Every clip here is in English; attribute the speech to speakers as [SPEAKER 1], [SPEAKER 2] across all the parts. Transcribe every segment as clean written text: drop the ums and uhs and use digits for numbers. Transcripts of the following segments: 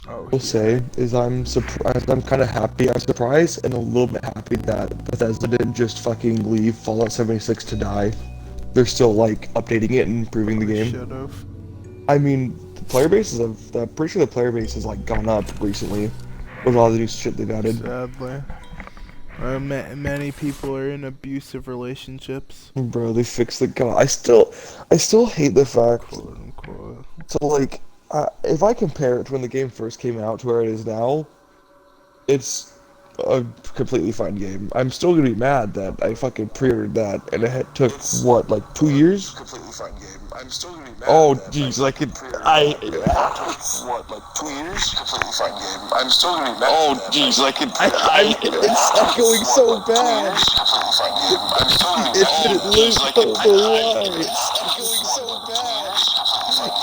[SPEAKER 1] Oh,
[SPEAKER 2] will
[SPEAKER 1] yeah.
[SPEAKER 2] say is I'm surprised. I'm kind of happy. I'm surprised and a little bit happy that Bethesda didn't just fucking leave Fallout 76 to die. They're still like updating it and improving the
[SPEAKER 1] Probably
[SPEAKER 2] game.
[SPEAKER 1] should have.
[SPEAKER 2] I mean, the player bases have. I'm pretty sure the player base has like gone up recently with all the new shit they've added.
[SPEAKER 1] Sadly. Many people are in abusive relationships.
[SPEAKER 2] Bro, they fixed the god. I still hate the fact
[SPEAKER 1] Quote unquote.
[SPEAKER 2] so like, if I compare it to when the game first came out to where it is now, it's a completely fine game. I'm still gonna be mad that I fucking pre-ordered that and it took what, like 2 years?
[SPEAKER 1] Completely fine game. I'm still gonna be mad
[SPEAKER 2] Oh
[SPEAKER 1] that
[SPEAKER 2] jeez, I could
[SPEAKER 1] what, like 2 years? Completely fine game. I'm still gonna be mad.
[SPEAKER 2] oh jeez, it's going so bad.
[SPEAKER 1] Completely fine game. I'm still gonna be mad.
[SPEAKER 2] Infinite loop, but why?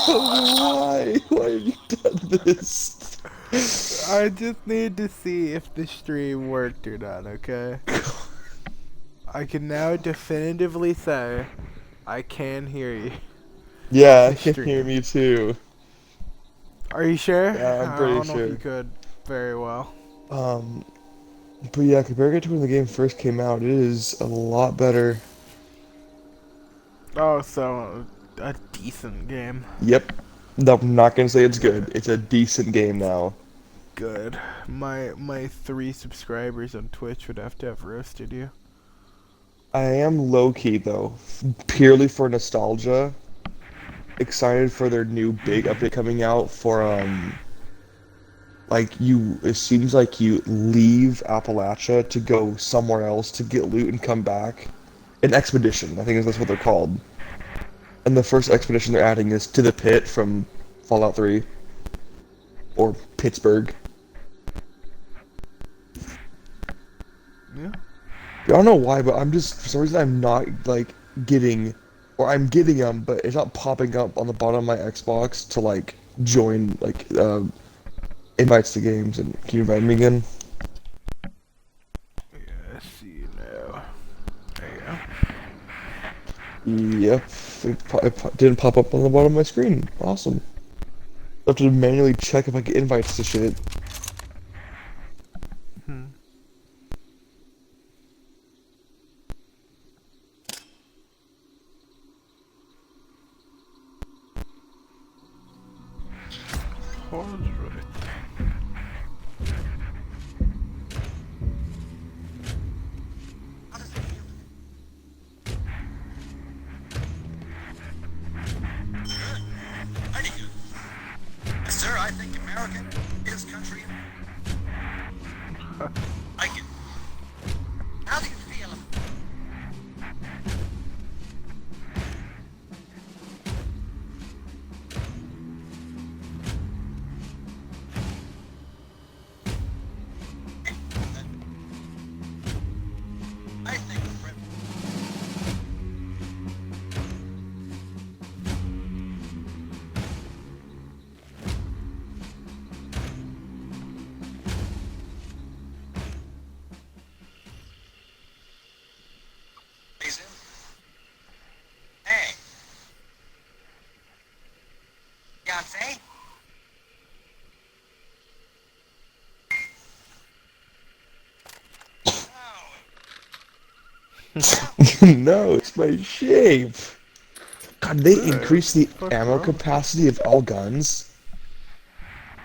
[SPEAKER 2] Why? Why have you done this?
[SPEAKER 1] I just need to see if the stream worked or not, okay? I can now definitively say I can hear you.
[SPEAKER 2] Yeah,
[SPEAKER 1] The
[SPEAKER 2] I can hear
[SPEAKER 1] stream.
[SPEAKER 2] me too.
[SPEAKER 1] Are you sure?
[SPEAKER 2] Yeah, I'm
[SPEAKER 1] I
[SPEAKER 2] pretty
[SPEAKER 1] don't know if you
[SPEAKER 2] sure.
[SPEAKER 1] could very well.
[SPEAKER 2] Um, but yeah, compared it to when the game first came out, it is a lot better.
[SPEAKER 1] Oh, so a decent game.
[SPEAKER 2] Yep. No, I'm not gonna say it's good. It's a decent game now.
[SPEAKER 1] Good. My 3 subscribers on Twitch would have to have roasted you.
[SPEAKER 2] I am low key though, purely for nostalgia. Excited for their new big update coming out for like you. It seems like you leave Appalachia to go somewhere else to get loot and come back. An expedition, I think that's what they're called. And the first expedition they're adding is to the pit from Fallout 3 or Pittsburgh.
[SPEAKER 1] Yeah.
[SPEAKER 2] I don't know why, but I'm just for some reason I'm not like getting, or I'm getting them, but it's not popping up on the bottom of my Xbox to like join like invites to games. And can you invite me again?
[SPEAKER 1] Yeah, I see you now. There you go.
[SPEAKER 2] Yep, it didn't pop up on the bottom of my screen. Awesome. I have to manually check if I get invites to shit.
[SPEAKER 1] Hmm. Alright.
[SPEAKER 3] Sir, I think America is country. Like it. How do you feel? I think Hey. Beyonce?
[SPEAKER 2] No, it's my shape. God, they
[SPEAKER 1] What
[SPEAKER 2] increased the
[SPEAKER 1] the fuck's
[SPEAKER 2] ammo
[SPEAKER 1] wrong with you?
[SPEAKER 2] capacity of all guns.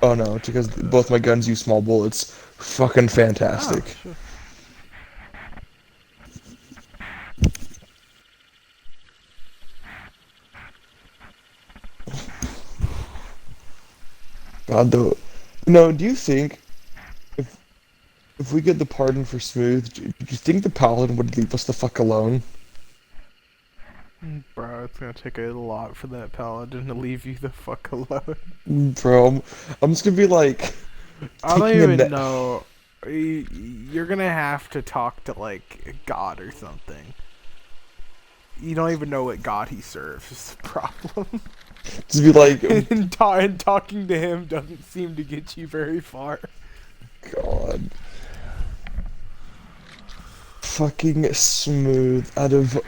[SPEAKER 2] Oh no, it's because both my guns use small bullets. Fucking
[SPEAKER 1] Oh,
[SPEAKER 2] fantastic.
[SPEAKER 1] shit.
[SPEAKER 2] God, though. No, do you think if if we get the pardon for Smooth, do you think the Paladin would leave us the fuck alone?
[SPEAKER 1] Bro, it's gonna take a lot for that paladin to leave you the fuck alone.
[SPEAKER 2] Bro, I'm just gonna be like
[SPEAKER 1] I don't
[SPEAKER 2] taking a
[SPEAKER 1] even
[SPEAKER 2] net.
[SPEAKER 1] know. You're gonna have to talk to, like, God or something. You don't even know what God he serves is the problem.
[SPEAKER 2] Just be like,
[SPEAKER 1] And talking to him doesn't seem to get you very far.
[SPEAKER 2] God, fucking Smooth. Out of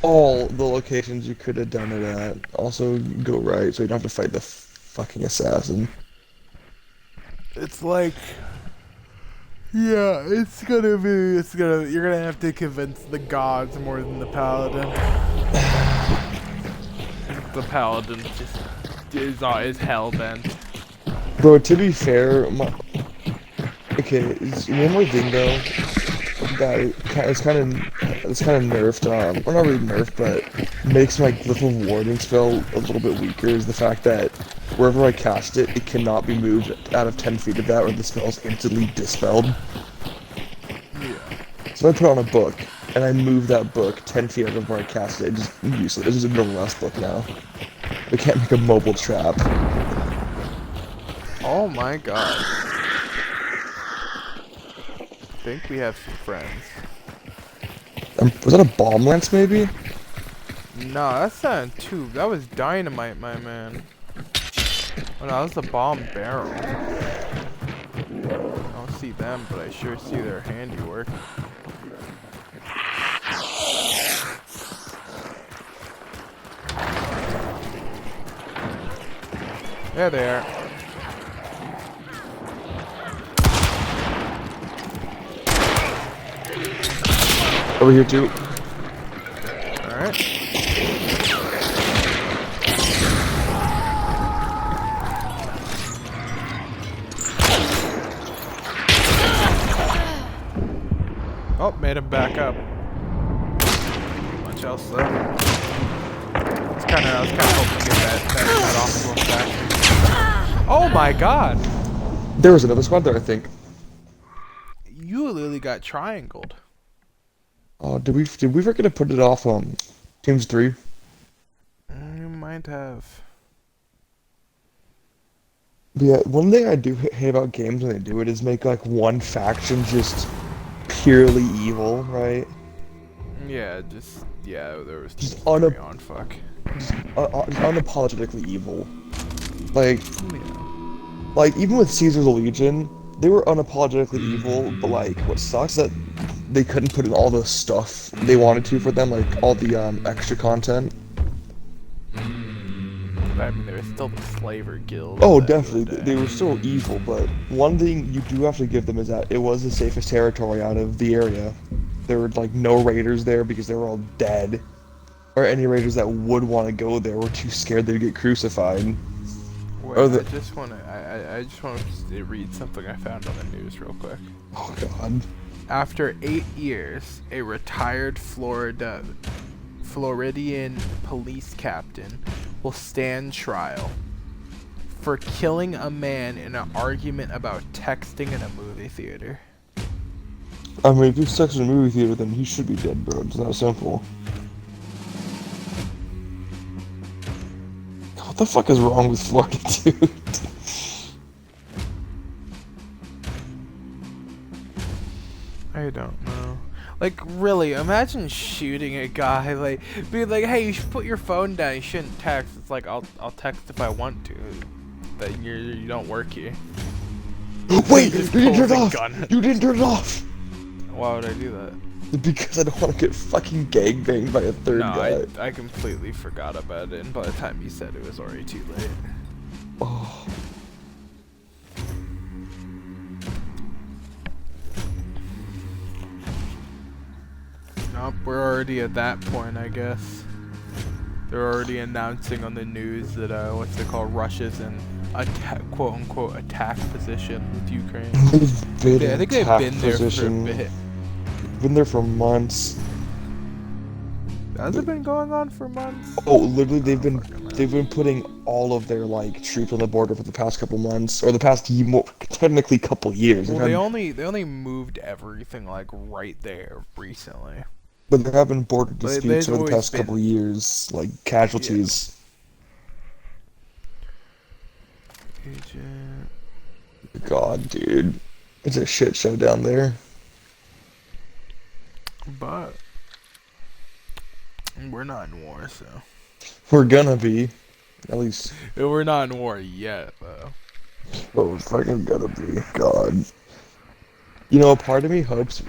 [SPEAKER 2] all the locations you could have done it at, also go right so you don't have to fight the fucking assassin.
[SPEAKER 1] It's like, yeah, you're gonna have to convince the gods more than the paladin. The paladin just is hell bent.
[SPEAKER 2] Bro, to be fair, okay, one more thing though that it's kind of nerfed. Or not really nerfed, but makes my Glyph of Warding spell a little bit weaker is the fact that wherever I cast it, it cannot be moved out of 10 feet of that, or the spell's instantly dispelled.
[SPEAKER 1] Yeah.
[SPEAKER 2] So I put on a book, and I move that book 10 feet out of where I cast it. It's just useless. It's just a normal ass book now. I can't make a mobile trap.
[SPEAKER 1] Oh my god. I think we have some friends.
[SPEAKER 2] Was that a bomb lance, maybe?
[SPEAKER 1] No, that's not a tube. That was dynamite, my man. Oh no, that's a bomb barrel. I don't see them, but I sure see their handiwork. There they are.
[SPEAKER 2] Over here too.
[SPEAKER 1] Alright. Oh, made him back up. Much else though. I was kinda hoping to get that off to him back. Oh my god!
[SPEAKER 2] There was another squad there, I think.
[SPEAKER 1] You literally got triangled.
[SPEAKER 2] Oh, did we forget to put it off teams 3?
[SPEAKER 1] You might have.
[SPEAKER 2] But yeah, one thing I do hate about games when they do it is make like one faction just purely evil, right?
[SPEAKER 1] Yeah, there was
[SPEAKER 2] Just
[SPEAKER 1] on fuck.
[SPEAKER 2] Just unapologetically evil. Like,
[SPEAKER 1] Yeah.
[SPEAKER 2] like even with Caesar's Legion, they were unapologetically evil, but like what sucks that they couldn't put in all the stuff they wanted to for them, like all the extra content.
[SPEAKER 1] I mean, there was still the Slaver Guild.
[SPEAKER 2] Oh,
[SPEAKER 1] at the end of the
[SPEAKER 2] definitely,
[SPEAKER 1] day.
[SPEAKER 2] they were still evil, but one thing you do have to give them is that it was the safest territory out of the area. There were like no raiders there because they were all dead, or any raiders that would want to go there were too scared they'd get crucified.
[SPEAKER 1] Wait,
[SPEAKER 2] Oh,
[SPEAKER 1] I
[SPEAKER 2] the-
[SPEAKER 1] just want to read something I found on the news real quick.
[SPEAKER 2] Oh god.
[SPEAKER 1] After 8 years, a retired Floridian police captain will stand trial for killing a man in an argument about texting in a movie theater.
[SPEAKER 2] I mean, if he's sex in a movie theater, then he should be dead, bro. It's that simple. What the fuck is wrong with Florida, dude?
[SPEAKER 1] I don't know. Like, really, imagine shooting a guy, like, being like, hey, you should put your phone down, you shouldn't text. It's like, I'll text if I want to. Then you don't work here.
[SPEAKER 2] Wait, you
[SPEAKER 1] Just
[SPEAKER 2] didn't turn
[SPEAKER 1] pulls
[SPEAKER 2] it
[SPEAKER 1] a
[SPEAKER 2] off!
[SPEAKER 1] gun.
[SPEAKER 2] You didn't turn it off!
[SPEAKER 1] Why would I do that?
[SPEAKER 2] Because I don't want to get fucking gangbanged by a third
[SPEAKER 1] No,
[SPEAKER 2] guy.
[SPEAKER 1] I completely forgot about it, and by the time you said it was already too late.
[SPEAKER 2] Oh.
[SPEAKER 1] Nope, we're already at that point, I guess. They're already announcing on the news that, what's it called, Russia's in quote-unquote attack position with Ukraine.
[SPEAKER 2] They've been
[SPEAKER 1] I think they've
[SPEAKER 2] attack
[SPEAKER 1] been there
[SPEAKER 2] position.
[SPEAKER 1] for a bit.
[SPEAKER 2] Been there for months.
[SPEAKER 1] Has it been going on for months?
[SPEAKER 2] Oh, literally, they've been putting all of their like troops on the border for the past couple months, or the past technically couple years.
[SPEAKER 1] Well,
[SPEAKER 2] They've
[SPEAKER 1] they
[SPEAKER 2] had-
[SPEAKER 1] only moved everything like right there recently.
[SPEAKER 2] But there have been border
[SPEAKER 1] But
[SPEAKER 2] disputes
[SPEAKER 1] there's
[SPEAKER 2] over the
[SPEAKER 1] always
[SPEAKER 2] past couple
[SPEAKER 1] been-
[SPEAKER 2] years, like casualties.
[SPEAKER 1] Agent.
[SPEAKER 2] God, dude, it's a shit show down there.
[SPEAKER 1] But we're not in war, so
[SPEAKER 2] We're gonna be, at least.
[SPEAKER 1] we're not in war yet, though.
[SPEAKER 2] But we're fucking gonna be. God. You know, a part of me hopes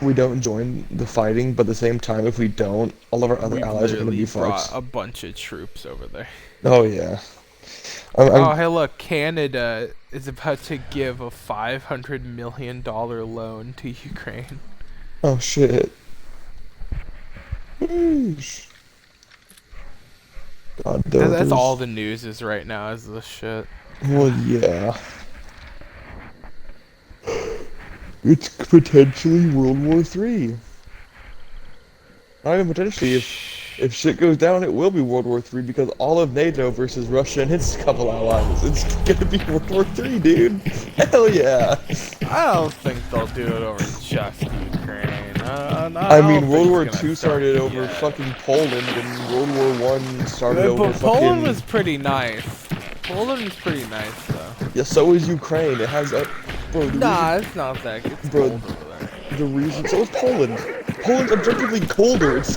[SPEAKER 2] we don't join the fighting, but at the same time, if we don't, all of our other
[SPEAKER 1] We
[SPEAKER 2] allies are gonna
[SPEAKER 1] literally
[SPEAKER 2] be
[SPEAKER 1] brought
[SPEAKER 2] fucked.
[SPEAKER 1] a bunch of troops over there.
[SPEAKER 2] Oh yeah.
[SPEAKER 1] Oh, hey, look, Canada is about to give a $500 million loan to Ukraine.
[SPEAKER 2] Oh shit. Whoosh. God,
[SPEAKER 1] That's all the news is right now, is this shit.
[SPEAKER 2] Well, yeah. It's potentially World War III. Not even potentially. If shit goes down, it will be World War III because all of NATO versus Russia and its couple allies. It's gonna be World War III, dude. Hell yeah.
[SPEAKER 1] I don't think they'll do it over just Ukraine.
[SPEAKER 2] I mean, World War II started over fucking Poland, and World War I started over
[SPEAKER 1] But
[SPEAKER 2] fucking...
[SPEAKER 1] Poland was pretty nice. Poland was pretty nice, though.
[SPEAKER 2] Yeah, so is Ukraine. It has a... Bro,
[SPEAKER 1] Nah, it's not that. It's
[SPEAKER 2] Bro,
[SPEAKER 1] cold over there.
[SPEAKER 2] the reason... So is Poland. Poland's objectively colder. It's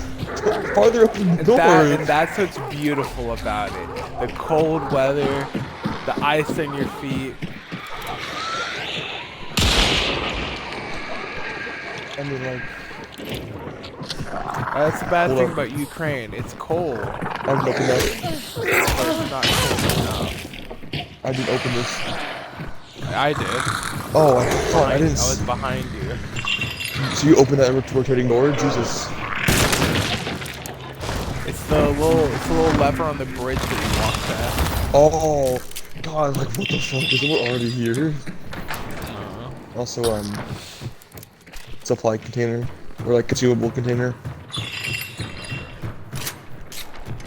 [SPEAKER 2] farther up north.
[SPEAKER 1] And that's what's beautiful about it. The cold weather, the ice on your feet.
[SPEAKER 2] I mean, like...
[SPEAKER 1] That's the bad
[SPEAKER 2] Hold
[SPEAKER 1] thing
[SPEAKER 2] up.
[SPEAKER 1] about Ukraine. It's cold,
[SPEAKER 2] I didn't open that.
[SPEAKER 1] but it's not cold enough.
[SPEAKER 2] I didn't open this.
[SPEAKER 1] I did.
[SPEAKER 2] Oh, I thought I
[SPEAKER 1] I
[SPEAKER 2] didn't...
[SPEAKER 1] was behind you.
[SPEAKER 2] So you opened that rotating door? Jesus.
[SPEAKER 1] It's the little lever on the bridge that you walk past.
[SPEAKER 2] Oh, God, like, what the fuck? Is it already here? Also, supply container. Or, like, consumable container.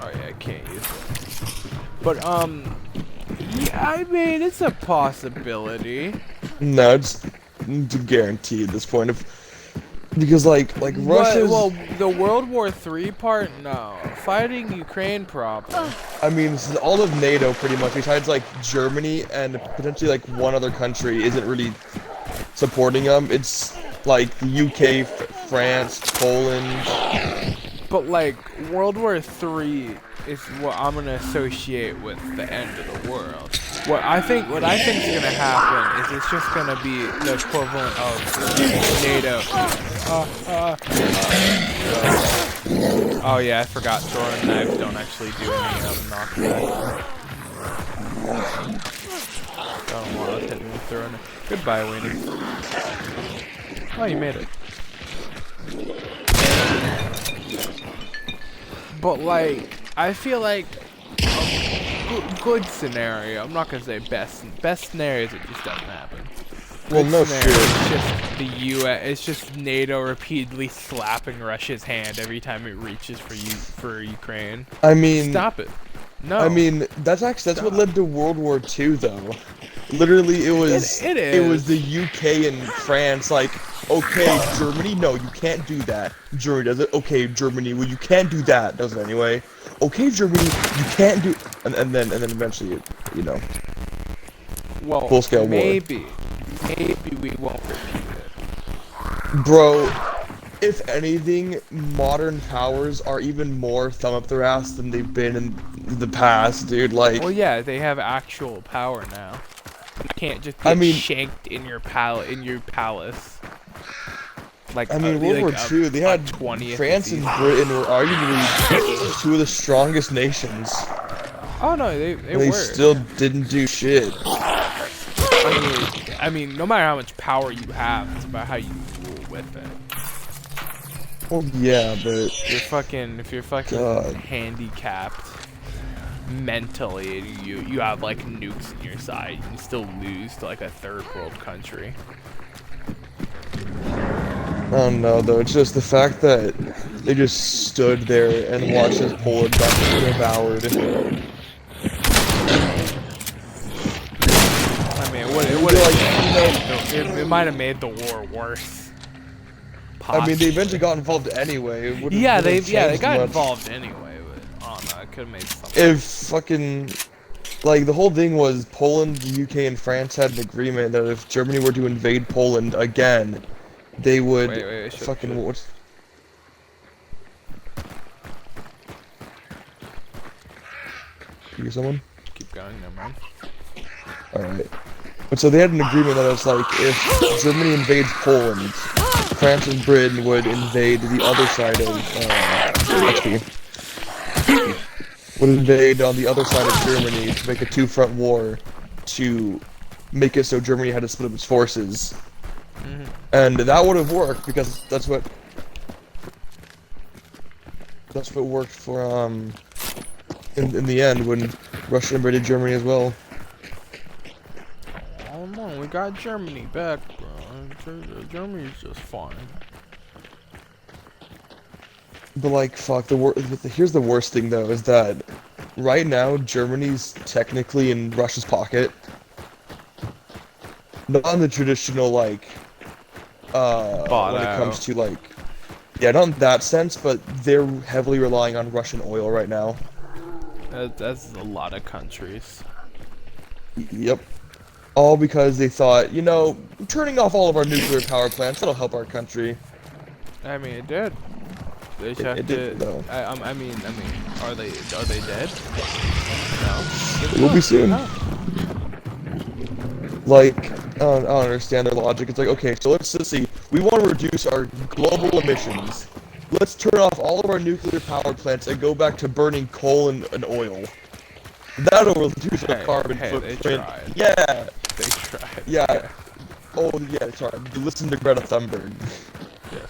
[SPEAKER 1] Oh yeah, I can't use it. But yeah, I mean, it's a possibility.
[SPEAKER 2] No, it's a guarantee at this point. Because, like Russia's...
[SPEAKER 1] Well, the World War III part, no. Fighting Ukraine problem.
[SPEAKER 2] I mean, this is all of NATO, pretty much, besides, like, Germany and potentially, like, one other country isn't really supporting them. It's, like, the UK, France, Poland...
[SPEAKER 1] But like World War III is what I'm gonna associate with the end of the world. What I think is gonna happen is it's just gonna be the equivalent of NATO. Oh yeah, I forgot throwing knives don't actually do any knockback. Don't want to hit me with throwing it. Goodbye, Weenie. Oh, you made it. But like, I feel like a good scenario. I'm not gonna say best. Best scenarios it just doesn't happen.
[SPEAKER 2] Well,
[SPEAKER 1] Good
[SPEAKER 2] no
[SPEAKER 1] scenario,
[SPEAKER 2] shit.
[SPEAKER 1] It's just the U.S. It's just NATO repeatedly slapping Russia's hand every time it reaches for Ukraine.
[SPEAKER 2] I mean...
[SPEAKER 1] Stop it. No.
[SPEAKER 2] I mean, that's what led to World War II, though. Literally, it was
[SPEAKER 1] It
[SPEAKER 2] it was
[SPEAKER 1] is.
[SPEAKER 2] the UK and France, like, okay, Germany, no, you can't do that. Germany does it. Okay, Germany, well, you can't do that. Does it anyway. Okay, Germany, you can't do, and then eventually, you know,
[SPEAKER 1] well,
[SPEAKER 2] full-scale war.
[SPEAKER 1] maybe we won't repeat it.
[SPEAKER 2] Bro. If anything, modern powers are even more thumb up their ass than they've been in the past, dude. Like,
[SPEAKER 1] Well, yeah, they have actual power now. You can't just get shanked in your palace. Like,
[SPEAKER 2] I mean, World War II, they had
[SPEAKER 1] 20th
[SPEAKER 2] France and Britain were arguably two of the strongest nations.
[SPEAKER 1] Oh no, they
[SPEAKER 2] And
[SPEAKER 1] were.
[SPEAKER 2] they still didn't do shit.
[SPEAKER 1] I mean, no matter how much power you have, it's about how you rule with it.
[SPEAKER 2] Well, yeah, but
[SPEAKER 1] If you're fucking
[SPEAKER 2] God.
[SPEAKER 1] handicapped mentally, and you have like nukes in your side, you can still lose to like a third world country.
[SPEAKER 2] I don't know, though. It's just the fact that they just stood there and watched as Poland got devoured.
[SPEAKER 1] I mean, it might have made the war worse.
[SPEAKER 2] I mean, they eventually got involved anyway. It wouldn't-
[SPEAKER 1] Yeah,
[SPEAKER 2] wouldn't
[SPEAKER 1] they
[SPEAKER 2] have changed
[SPEAKER 1] got
[SPEAKER 2] much.
[SPEAKER 1] involved anyway, but I don't know, it could have made something.
[SPEAKER 2] If fucking, like, the whole thing was Poland, the UK, and France had an agreement that if Germany were to invade Poland again, they would
[SPEAKER 1] Wait,
[SPEAKER 2] fucking... What? You hear someone?
[SPEAKER 1] Keep going, never mind.
[SPEAKER 2] Alright. But so they had an agreement that it's like, if Germany invades Poland, France and Britain would invade the other side of XP. would invade on the other side of Germany to make a two-front war to make it so Germany had to split up its forces. And that would have worked because that's what worked for in the end when Russia invaded Germany as well.
[SPEAKER 1] Oh no, we got Germany back, bro. Germany's just fine.
[SPEAKER 2] But like, fuck, here's the worst thing though, is that right now Germany's technically in Russia's pocket. Not in the traditional like,
[SPEAKER 1] Bought
[SPEAKER 2] when it
[SPEAKER 1] out.
[SPEAKER 2] comes to like, yeah, not in that sense, but they're heavily relying on Russian oil right now.
[SPEAKER 1] That's a lot of countries.
[SPEAKER 2] Yep. All because they thought, you know, turning off all of our nuclear power plants, that'll help our country.
[SPEAKER 1] I mean, it did. They checked
[SPEAKER 2] it didn't, though.
[SPEAKER 1] I mean, are they dead? No.
[SPEAKER 2] It will be soon.
[SPEAKER 1] No.
[SPEAKER 2] Like, I don't understand their logic. It's like, okay, so let's just see. We want to reduce our global emissions. Let's turn off all of our nuclear power plants and go back to burning coal and oil. That'll reduce our carbon
[SPEAKER 1] they
[SPEAKER 2] footprint.
[SPEAKER 1] tried.
[SPEAKER 2] Yeah.
[SPEAKER 1] They tried.
[SPEAKER 2] Yeah. Oh, yeah, sorry. Listen to Greta Thunberg.
[SPEAKER 1] Yeah.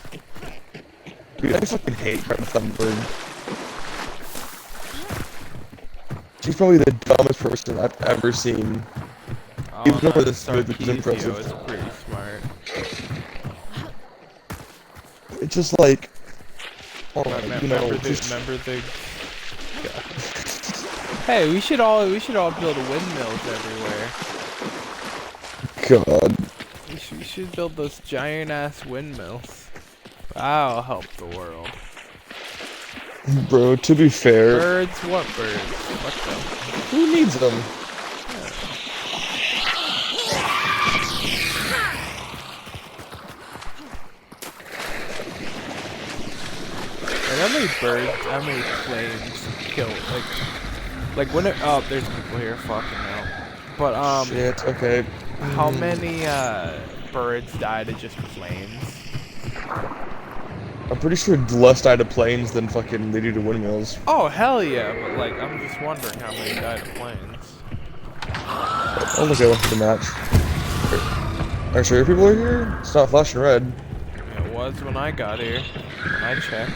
[SPEAKER 2] Dude, I fucking hate Greta Thunberg. She's probably the dumbest person I've ever seen. Even though this good, which is impressive.
[SPEAKER 1] Is pretty smart.
[SPEAKER 2] It's just like, oh, you know,
[SPEAKER 1] Remember the. Hey, we should all build windmills everywhere.
[SPEAKER 2] God.
[SPEAKER 1] We should build those giant ass windmills. That'll help the world.
[SPEAKER 2] Bro, to be fair,
[SPEAKER 1] Birds? What birds? What the?
[SPEAKER 2] who needs them?
[SPEAKER 1] And how many planes kill, like when it, oh, there's people here, fucking hell. But,
[SPEAKER 2] Shit, okay.
[SPEAKER 1] how many, birds died of just planes?
[SPEAKER 2] I'm pretty sure less died of planes than fucking they do to windmills.
[SPEAKER 1] Oh, hell yeah, but like, I'm just wondering how many died of planes.
[SPEAKER 2] I'll look at the match. Are sure people are here? It's not flashing red.
[SPEAKER 1] It was when I got here, when I checked.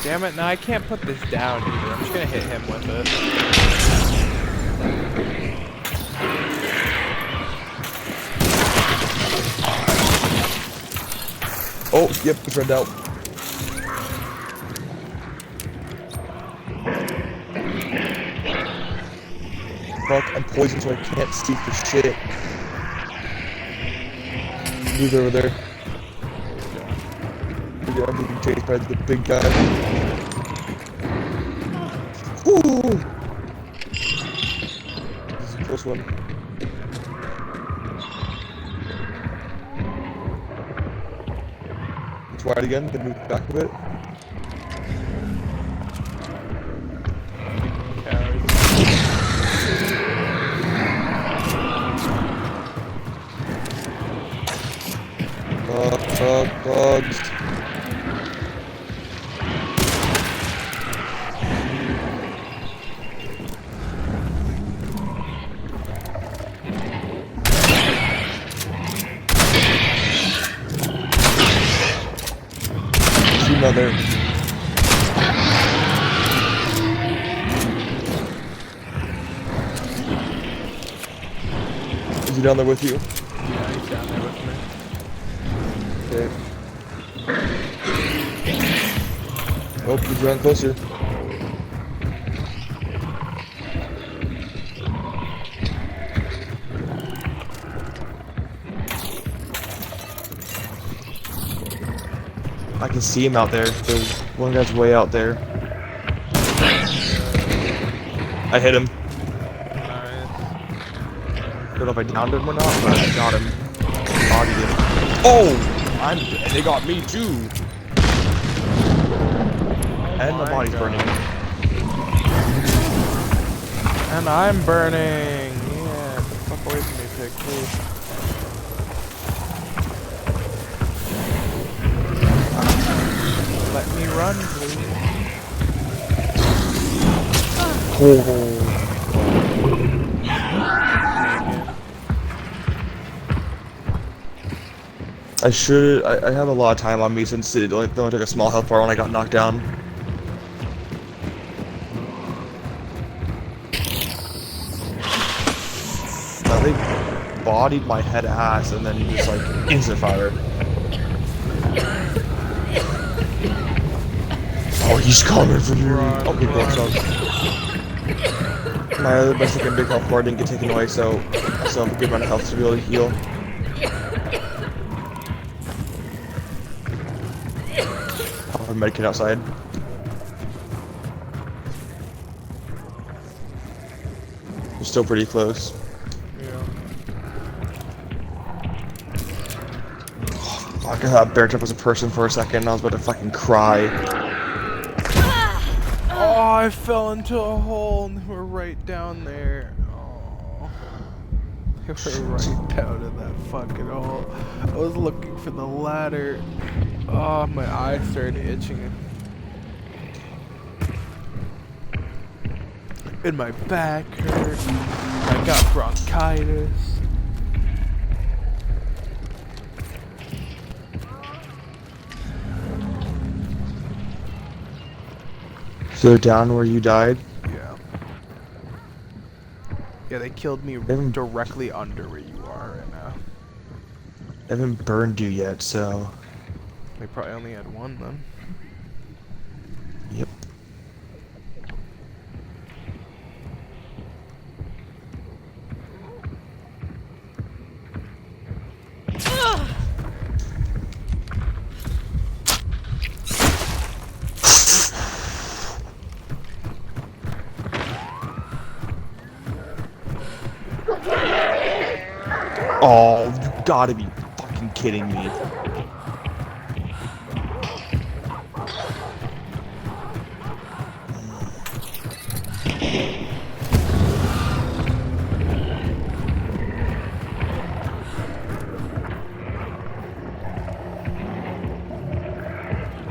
[SPEAKER 1] Damn it, now I can't put this down either. I'm just gonna hit him with it.
[SPEAKER 2] Oh, yep, it's red out. Fuck, I'm poisoned so I can't see for shit. Who's over there? Yeah, I'm being chased by the big guy. Ooh! This is a close one. It's wide again, then move back a bit. Bugs. See another. Is he down there with you?
[SPEAKER 1] Yeah, he's down there with me.
[SPEAKER 2] Okay. Oh, he's running closer. I can see him out there. There's one guy's way out there. I hit him.
[SPEAKER 1] Nice.
[SPEAKER 2] Don't know if I downed him or not, but I got him. Bodied him. Oh! And they got me too. And my body's
[SPEAKER 1] God.
[SPEAKER 2] burning.
[SPEAKER 1] And I'm burning! Yeah, fuck away from me, pig, please. Let me run, please.
[SPEAKER 2] I have a lot of time on me since it only took a small health bar when I got knocked down. They bodied my head ass and then he just like instant fire. Oh, he's coming for you. Okay, cool. So my other best second big health bar didn't get taken away, so I still have a good amount of health to be able to heal. I'll have a medkit outside. We're still pretty close. Fuck, I thought Bear Trap was a person for a second. I was about to fucking cry.
[SPEAKER 1] Oh, I fell into a hole and they were right down there. Oh. They were right down in that fucking hole. I was looking for the ladder. Oh, my eyes started itching. And my back hurt. I got bronchitis.
[SPEAKER 2] So they're down where you died?
[SPEAKER 1] Yeah. Yeah, they killed me directly under where you are right now.
[SPEAKER 2] They haven't burned you yet, so...
[SPEAKER 1] They probably only had one then.
[SPEAKER 2] Yep. Oh, you gotta be fucking kidding me.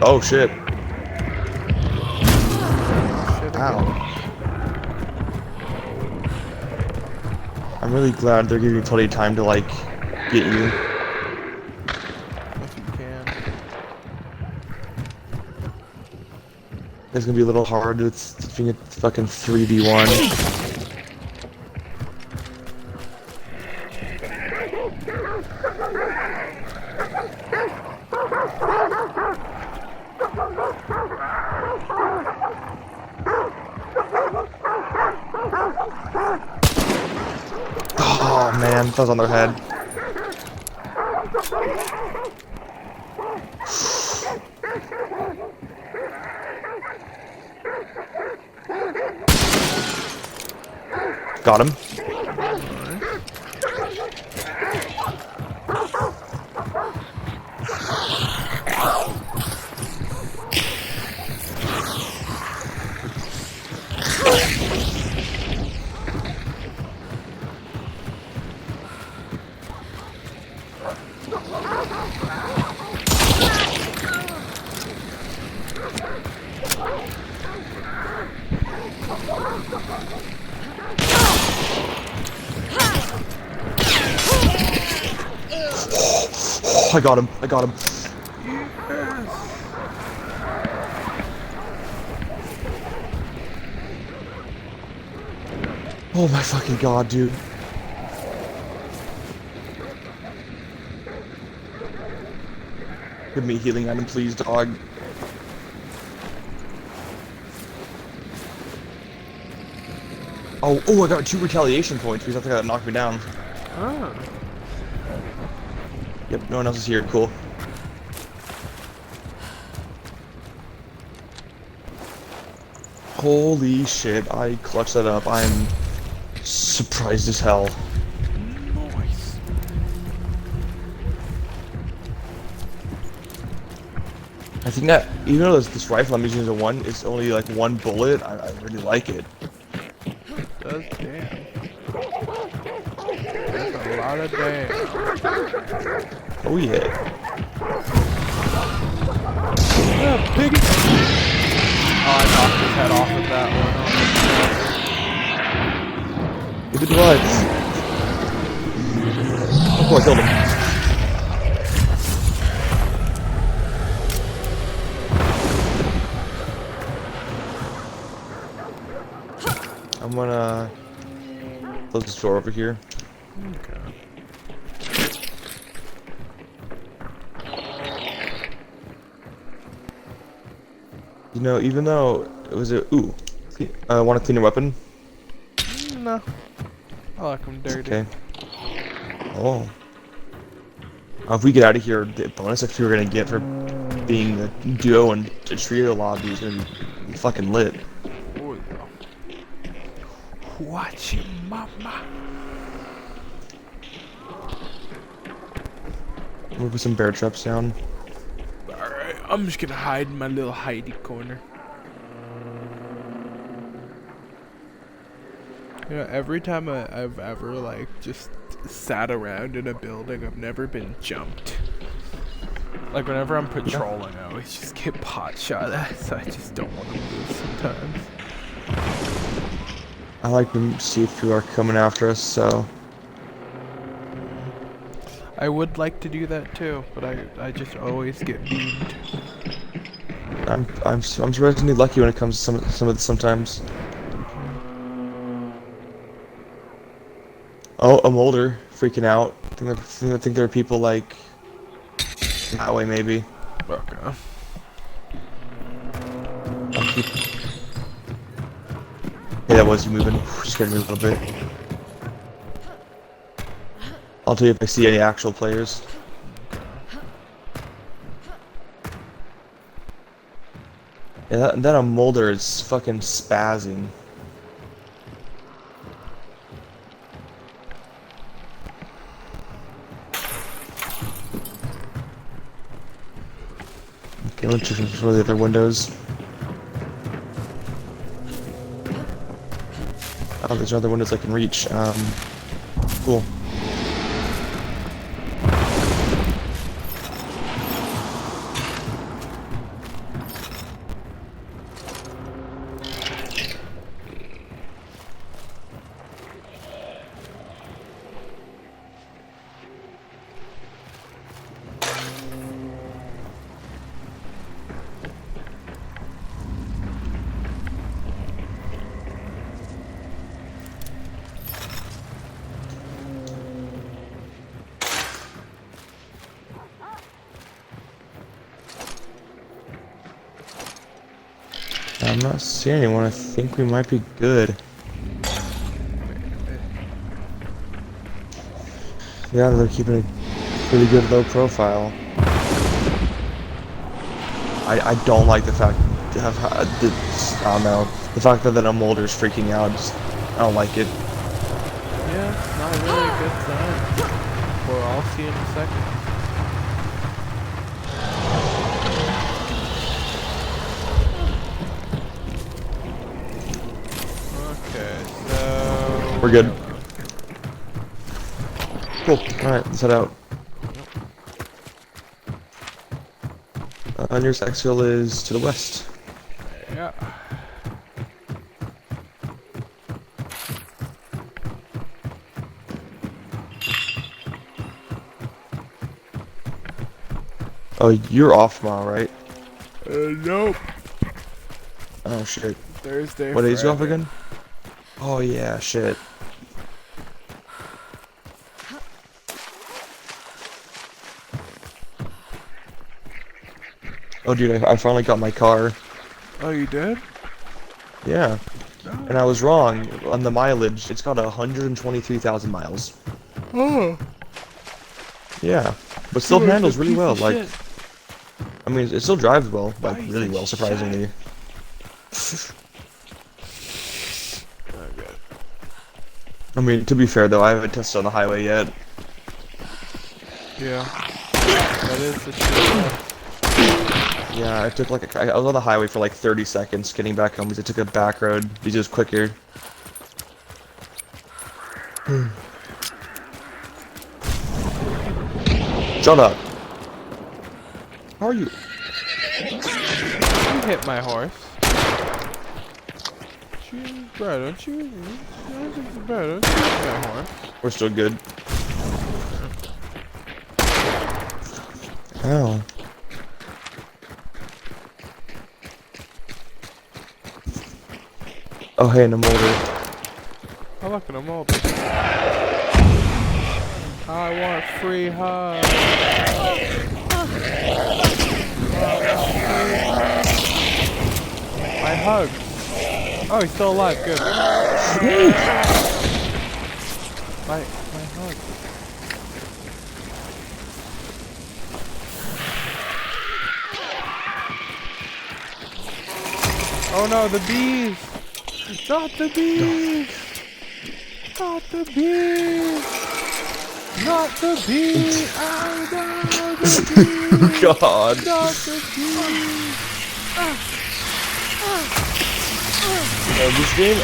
[SPEAKER 2] Oh shit. Ow. I'm really glad they're giving you plenty of time to like get you.
[SPEAKER 1] If you can.
[SPEAKER 2] It's gonna be a little hard. It's being a fucking 3v1. Oh man, that was on their head. Got him. Oh, I got him. I got him. Oh my fucking god, dude. Give me a healing item, please, dog. Oh, I got 2 retaliation points because I think that knocked me down.
[SPEAKER 1] Oh.
[SPEAKER 2] Yep, no one else is here. Cool. Holy shit, I clutched that up. I'm surprised as hell.
[SPEAKER 1] Nice.
[SPEAKER 2] I think that, even though this rifle I'm using is a one, it's only like 1 bullet, I really like it.
[SPEAKER 1] Does damn. That's a lot of damn.
[SPEAKER 2] Oh yeah.
[SPEAKER 1] Yeah, piggy. Oh, I knocked his head off with that one.
[SPEAKER 2] Look at the lights. Oh, I killed him. I'm gonna close this door over here.
[SPEAKER 1] Okay.
[SPEAKER 2] You know, even though it was a ooh, want to clean your weapon?
[SPEAKER 1] No. I like them dirty.
[SPEAKER 2] Okay. Oh. If we get out of here, the bonus XP we're gonna get for being the duo and the trio lobby is gonna be fucking lit.
[SPEAKER 1] Oh, yeah. Watch it, mama.
[SPEAKER 2] We'll put some bear traps down.
[SPEAKER 1] Alright, I'm just gonna hide in my little hidey corner. You know, every time I've ever, like, just sat around in a building, I've never been jumped. Like, whenever I'm patrolling, I always just get pot shot at, so I just don't want to move sometimes.
[SPEAKER 2] I like to see if you are coming after us, so
[SPEAKER 1] I would like to do that too, but I just always get beamed.
[SPEAKER 2] I'm surprisingly lucky when it comes to sometimes. Oh, a molder freaking out. I think there are people like that way maybe.
[SPEAKER 1] Okay.
[SPEAKER 2] I'll keep... Yeah, that was you moving. Scared me a little bit. I'll tell you if I see any actual players. Yeah, that a molder is fucking spazzing. Okay, let's just explore the other windows. Oh, there's other windows I can reach. Cool. I'm not seeing anyone. I think we might be good. Yeah, they're keeping a pretty good low profile. I don't like the fact of I don't know, the fact that a molder's freaking out. I don't like it.
[SPEAKER 1] Yeah, it's not really a good sign. Well, I'll see in a second. Okay, so...
[SPEAKER 2] We're good. Cool. Alright, let's head out. Nearest exfil is to the west.
[SPEAKER 1] Yeah.
[SPEAKER 2] Oh, you're off tomorrow, right?
[SPEAKER 1] Nope.
[SPEAKER 2] Oh shit.
[SPEAKER 1] Thursday,
[SPEAKER 2] What days you off
[SPEAKER 1] Friday.
[SPEAKER 2] again? Oh yeah, shit. Oh dude, I finally got my car.
[SPEAKER 1] Oh, you did?
[SPEAKER 2] Yeah. And I was wrong on the mileage. It's got 123,000 miles.
[SPEAKER 1] Oh.
[SPEAKER 2] Yeah. But still
[SPEAKER 1] You're a
[SPEAKER 2] handles really
[SPEAKER 1] piece
[SPEAKER 2] well.
[SPEAKER 1] of
[SPEAKER 2] Like,
[SPEAKER 1] shit.
[SPEAKER 2] I mean, it still drives well. Like,
[SPEAKER 1] Piece
[SPEAKER 2] really
[SPEAKER 1] of
[SPEAKER 2] well, surprisingly.
[SPEAKER 1] Okay.
[SPEAKER 2] I mean, to be fair though, I haven't tested on the highway yet.
[SPEAKER 1] Yeah. That is the truth.
[SPEAKER 2] Yeah, I took like I was on the highway for like 30 seconds getting back home because I took a back road because it was quicker. Shut up. How are you?
[SPEAKER 1] You hit my horse. Bro, don't you? Bro, don't you use that horn?
[SPEAKER 2] We're still good. Ow. Oh, hey, and a molder.
[SPEAKER 1] I look at them all. I want free hugs. My hug. Oh, he's still alive. Good. My hug. Oh no, the bees! Not the bees! Not the bees! Not the bees! Oh no, the bees!
[SPEAKER 2] God.
[SPEAKER 1] Not the bees!
[SPEAKER 2] This game, I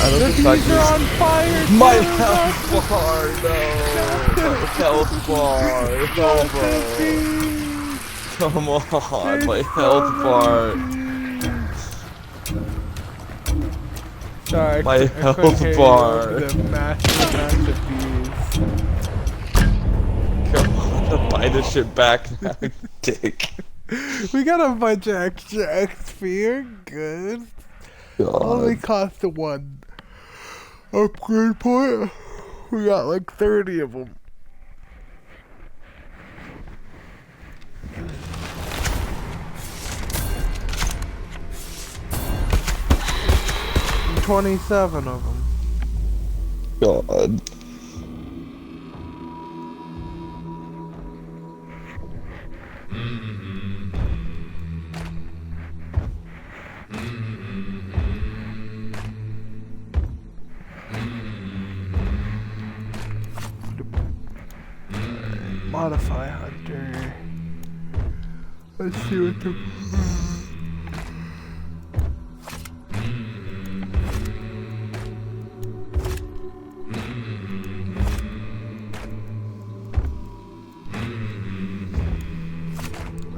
[SPEAKER 2] don't
[SPEAKER 1] The
[SPEAKER 2] think
[SPEAKER 1] bees
[SPEAKER 2] Factory's...
[SPEAKER 1] are on fire!
[SPEAKER 2] My
[SPEAKER 1] too!
[SPEAKER 2] health bar, no! My health bar, no,
[SPEAKER 1] Not the
[SPEAKER 2] bro.
[SPEAKER 1] bees!
[SPEAKER 2] Come on,
[SPEAKER 1] There's
[SPEAKER 2] my
[SPEAKER 1] so
[SPEAKER 2] health
[SPEAKER 1] many
[SPEAKER 2] bar.
[SPEAKER 1] bees. Sorry,
[SPEAKER 2] My
[SPEAKER 1] I couldn't
[SPEAKER 2] health
[SPEAKER 1] hear you
[SPEAKER 2] bar.
[SPEAKER 1] over the massive bees.
[SPEAKER 2] Come on, buy this shit back now, dick.
[SPEAKER 1] We got a bunch of extra XP, good. Only
[SPEAKER 2] God.
[SPEAKER 1] cost the one upgrade point. We got like 30 of them. And 27 of them.
[SPEAKER 2] God.
[SPEAKER 1] Modify Hunter. Let's see what the...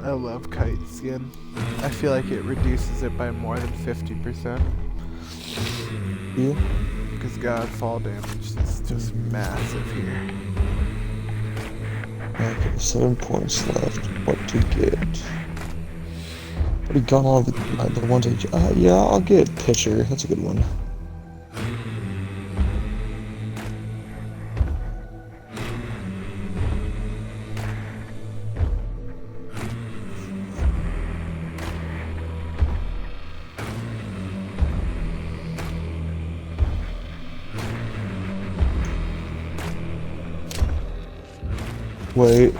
[SPEAKER 1] I love kite skin. I feel like it reduces it by more than 50%.
[SPEAKER 2] Yeah.
[SPEAKER 1] Because God, fall damage is just massive here.
[SPEAKER 2] Okay, 7 points left. What to get? Already got all the ones I... yeah, I'll get pitcher. That's a good one.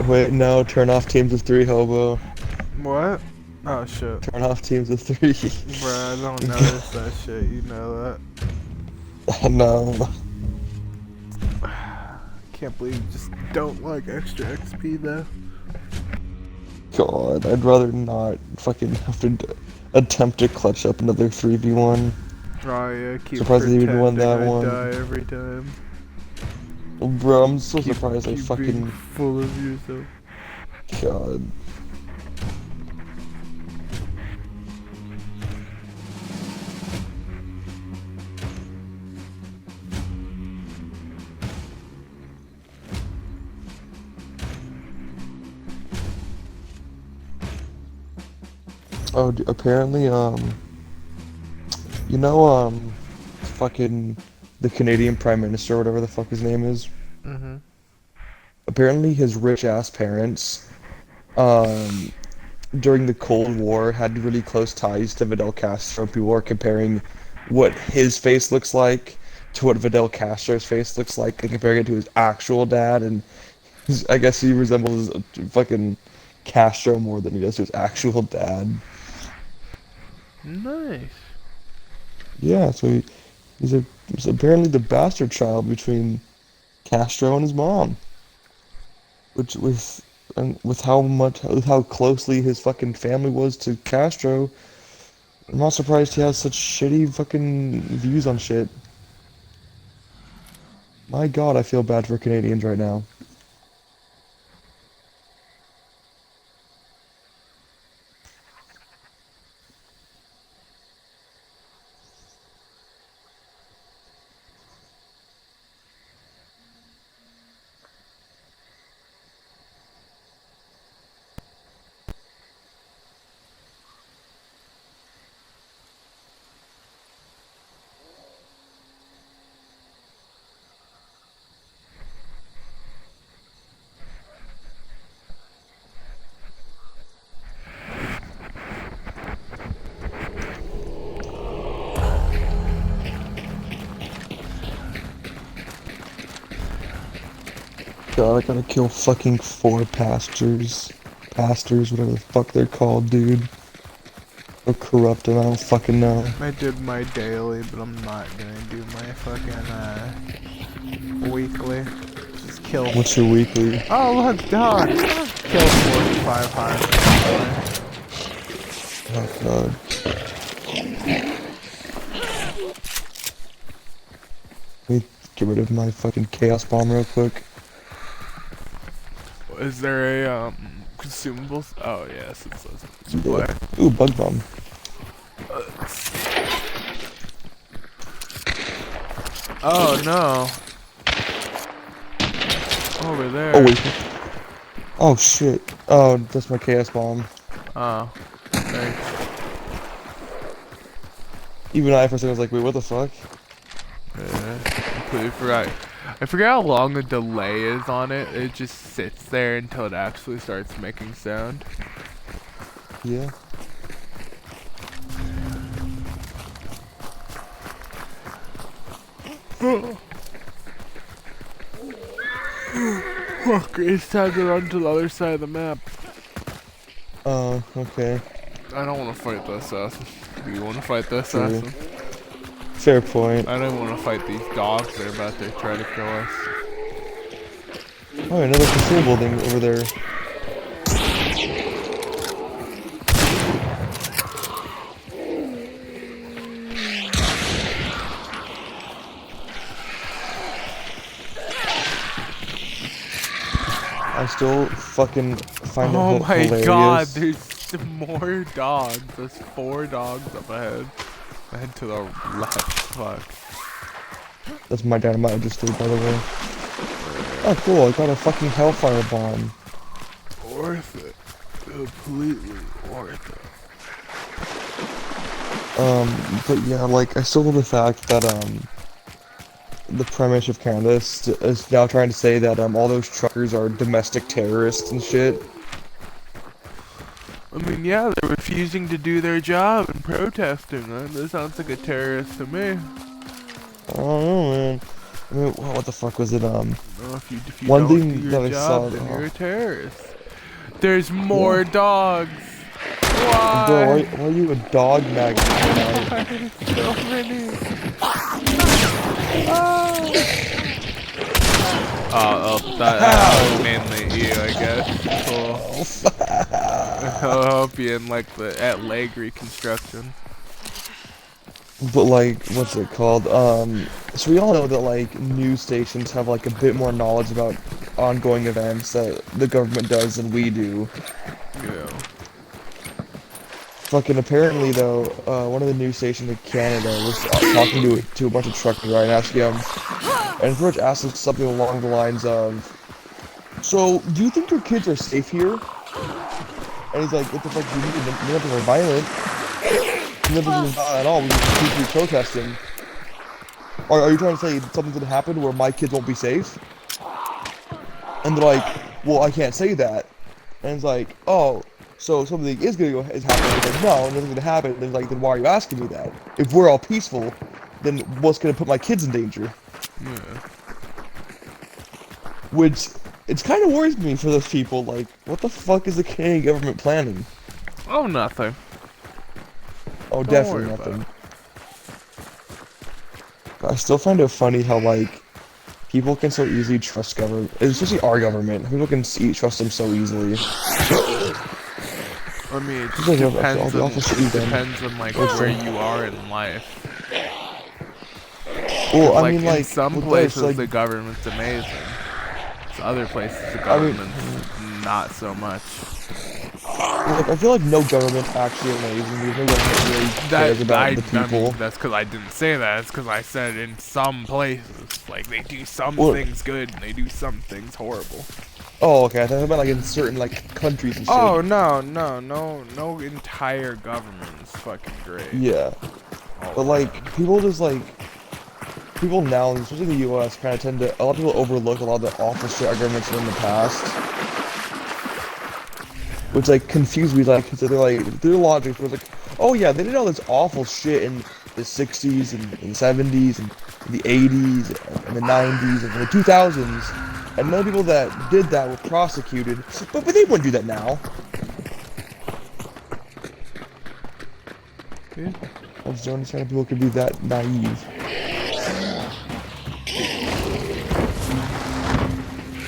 [SPEAKER 2] Wait, no, turn off teams of 3, hobo.
[SPEAKER 1] What? Oh shit.
[SPEAKER 2] Turn off teams of 3.
[SPEAKER 1] Bruh, I don't notice that shit, you know that.
[SPEAKER 2] No.
[SPEAKER 1] Can't believe you just don't like extra XP though.
[SPEAKER 2] God, I'd rather not fucking have to attempt to clutch up another 3v1.
[SPEAKER 1] Oh yeah, keep
[SPEAKER 2] Surprised they even won
[SPEAKER 1] pretending
[SPEAKER 2] that
[SPEAKER 1] I
[SPEAKER 2] one.
[SPEAKER 1] die every time.
[SPEAKER 2] Bro, I'm so surprised I
[SPEAKER 1] Keep
[SPEAKER 2] fucking...
[SPEAKER 1] being full of yourself.
[SPEAKER 2] God. Oh, apparently, you know, fucking the Canadian Prime Minister, whatever the fuck his name is.
[SPEAKER 1] Mm-hmm.
[SPEAKER 2] Apparently, his rich ass parents, during the Cold War, had really close ties to Fidel Castro. People were comparing what his face looks like to what Fidel Castro's face looks like, and comparing it to his actual dad. And I guess he resembles fucking Castro more than he does his actual dad.
[SPEAKER 1] Nice.
[SPEAKER 2] Yeah, so he's apparently the bastard child between Castro and his mom. Which with how closely his fucking family was to Castro, I'm not surprised he has such shitty fucking views on shit. My God, I feel bad for Canadians right now. god, I gotta kill fucking 4 pastors. Pastors, whatever the fuck they're called, dude. Or corrupt them, I don't fucking know.
[SPEAKER 1] I did my daily, but I'm not gonna do my fucking weekly. Just kill.
[SPEAKER 2] What's your weekly?
[SPEAKER 1] Oh look, dog. Kill 45 highways.
[SPEAKER 2] Oh god. Let me get rid of my fucking chaos bomb real quick.
[SPEAKER 1] Is there a consumables? Oh yes, it says
[SPEAKER 2] Yeah.
[SPEAKER 1] display.
[SPEAKER 2] Ooh, bug bomb.
[SPEAKER 1] Oh no. Over there.
[SPEAKER 2] Oh wait. Oh shit. Oh, that's my chaos bomb.
[SPEAKER 1] Oh. Thanks.
[SPEAKER 2] Even I for a second was like, wait, what the fuck?
[SPEAKER 1] Yeah, completely forgot. I forget how long the delay is on it. It just sits there until it actually starts making sound.
[SPEAKER 2] Yeah.
[SPEAKER 1] Fuck, it's time to run to the other side of the map.
[SPEAKER 2] Oh, okay.
[SPEAKER 1] I don't want to fight the assassin. Do you want to fight the
[SPEAKER 2] True.
[SPEAKER 1] assassin?
[SPEAKER 2] Fair point.
[SPEAKER 1] I don't want to fight these dogs that are about to try to kill us.
[SPEAKER 2] Oh, another consumable thing over there. I still fucking find
[SPEAKER 1] Oh
[SPEAKER 2] it
[SPEAKER 1] my
[SPEAKER 2] hilarious.
[SPEAKER 1] god, there's more dogs. There's 4 dogs up ahead. And to the left. Fuck.
[SPEAKER 2] That's my dynamite I just threw, by the way. Oh, cool, I got a fucking hellfire bomb.
[SPEAKER 1] Worth it. Completely worth it.
[SPEAKER 2] But yeah, like, I still love the fact that, the Prime Minister of Canada is now trying to say that, all those truckers are domestic terrorists and shit.
[SPEAKER 1] I mean, yeah, they're refusing to do their job and protesting. That sounds like a terrorist to me.
[SPEAKER 2] I don't know, man. I mean, what the fuck was it,
[SPEAKER 1] No, if you
[SPEAKER 2] One
[SPEAKER 1] don't
[SPEAKER 2] thing
[SPEAKER 1] do your
[SPEAKER 2] that I
[SPEAKER 1] job,
[SPEAKER 2] saw-
[SPEAKER 1] then you're a terrorist. There's more dogs. Why?
[SPEAKER 2] Bro, why are you a dog magnet?
[SPEAKER 1] Why so many? That was mainly you, I guess. Cool. I hope you in like at leg reconstruction.
[SPEAKER 2] But like, what's it called? So we all know that like news stations have like a bit more knowledge about ongoing events that the government does than we do.
[SPEAKER 1] Yeah.
[SPEAKER 2] Fucking apparently though, one of the news stations in Canada was talking to a bunch of truckers, right, and asking them, and pretty much asked them something along the lines of, "So, do you think your kids are safe here?" And he's like, "What the fuck? Do you mean? Nothing are violent. Nothing is not at all. We just keep protesting. Are you trying to say something's gonna happen where my kids won't be safe?" And they're like, "Well, I can't say that." And it's like, "Oh, so something is happening?" It's like, "No, nothing's gonna happen." And it's like, "Then why are you asking me that? If we're all peaceful, then what's gonna put my kids in danger?"
[SPEAKER 1] Yeah.
[SPEAKER 2] Which, it's kind of worries me for those people. Like, what the fuck is the Canadian government planning?
[SPEAKER 1] Oh, nothing.
[SPEAKER 2] Oh,
[SPEAKER 1] Don't
[SPEAKER 2] definitely
[SPEAKER 1] worry about
[SPEAKER 2] nothing. I still find it funny how like people can so easily trust government, especially our government. People can trust them so easily.
[SPEAKER 1] I mean, it
[SPEAKER 2] It's like all
[SPEAKER 1] depends
[SPEAKER 2] the
[SPEAKER 1] on,
[SPEAKER 2] awful shit we've done.
[SPEAKER 1] depends on like
[SPEAKER 2] What's
[SPEAKER 1] where
[SPEAKER 2] that?
[SPEAKER 1] you are in life.
[SPEAKER 2] Well, I
[SPEAKER 1] Like
[SPEAKER 2] mean,
[SPEAKER 1] in
[SPEAKER 2] like
[SPEAKER 1] some
[SPEAKER 2] with
[SPEAKER 1] places
[SPEAKER 2] this, like,
[SPEAKER 1] the government's amazing. In other places the
[SPEAKER 2] I mean-
[SPEAKER 1] government's not so much.
[SPEAKER 2] I feel like no government actually amazing. Because no government really cares about the
[SPEAKER 1] I
[SPEAKER 2] people.
[SPEAKER 1] mean, that's because I didn't say that. It's because I said in some places, like they do some
[SPEAKER 2] Well-
[SPEAKER 1] things good and they do some things horrible.
[SPEAKER 2] Oh, okay. I thought about like in certain like countries and shit.
[SPEAKER 1] Oh no entire government is fucking great.
[SPEAKER 2] Yeah,
[SPEAKER 1] All
[SPEAKER 2] but like people just like people now, especially in the U.S., kind of tend to a lot of people overlook a lot of the awful shit our government's done in the past, which like confuse me. Like, cause they're like their logic was like, oh yeah, they did all this awful shit in the '60s and in the '70s and in the '80s and the '90s and in the 2000s, And then people that did that were prosecuted, but they wouldn't do that now.
[SPEAKER 1] Yeah.
[SPEAKER 2] I just don't understand how people could be that naive.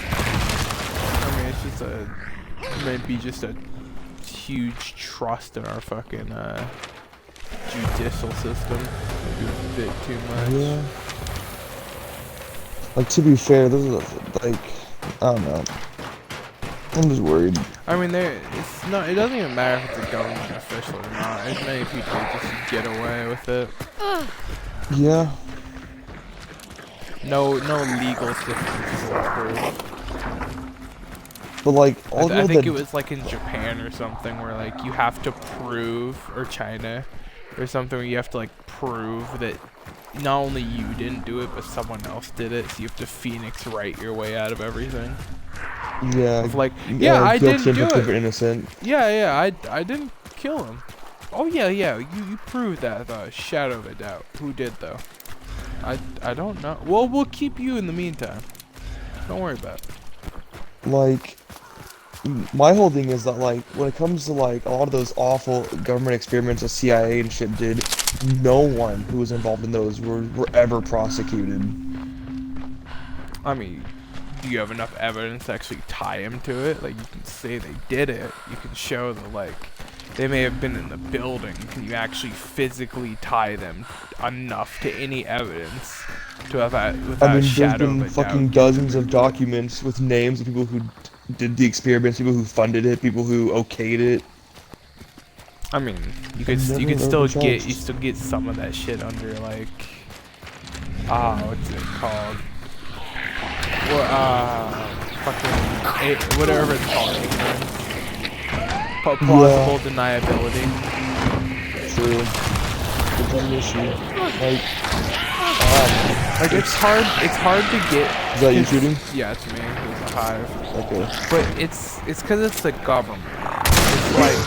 [SPEAKER 1] I mean, it's just maybe just a huge trust in our fucking judicial system. Maybe a bit too much.
[SPEAKER 2] Yeah. Like, to be fair, this is like, I don't know. I'm just worried.
[SPEAKER 1] I mean, it's not. It doesn't even matter if it's a government official or not. As many people just get away with it.
[SPEAKER 2] Yeah.
[SPEAKER 1] No legal system is foolproof.
[SPEAKER 2] But like, all the
[SPEAKER 1] I
[SPEAKER 2] people
[SPEAKER 1] think
[SPEAKER 2] that
[SPEAKER 1] it was like in Japan or something where like you have to prove, or China, or something where you have to like prove that not only you didn't do it, but someone else did it. So you have to Phoenix Wright your way out of everything.
[SPEAKER 2] yeah,
[SPEAKER 1] Of like, yeah, I
[SPEAKER 2] guilty
[SPEAKER 1] didn't do
[SPEAKER 2] until proven
[SPEAKER 1] it.
[SPEAKER 2] innocent.
[SPEAKER 1] Yeah, I didn't kill him. Oh yeah, you proved that without a shadow of a doubt. Who did though? I don't know. Well, we'll keep you in the meantime. Don't worry about it.
[SPEAKER 2] Like, my whole thing is that like, when it comes to like a lot of those awful government experiments the CIA and shit did, no one who was involved in those were ever prosecuted.
[SPEAKER 1] I mean, do you have enough evidence to actually tie him to it? Like, you can say they did it. You can show that, like, they may have been in the building. Can you actually physically tie them enough to any evidence to have without
[SPEAKER 2] I mean,
[SPEAKER 1] a
[SPEAKER 2] there's
[SPEAKER 1] shadow
[SPEAKER 2] been
[SPEAKER 1] of a
[SPEAKER 2] fucking
[SPEAKER 1] doubt?
[SPEAKER 2] dozens of documents with names of people who did the experiments, people who funded it, people who okayed it.
[SPEAKER 1] I mean, you could
[SPEAKER 2] never
[SPEAKER 1] still
[SPEAKER 2] been
[SPEAKER 1] get
[SPEAKER 2] charged.
[SPEAKER 1] some of that shit under like what's it called? Well, fucking whatever it's called. Plausible deniability.
[SPEAKER 2] True. It's an issue. Like,
[SPEAKER 1] Like it's hard to get.
[SPEAKER 2] is that you shooting?
[SPEAKER 1] Yeah, it's me. It's a hive.
[SPEAKER 2] Okay.
[SPEAKER 1] But it's because it's the government. It's like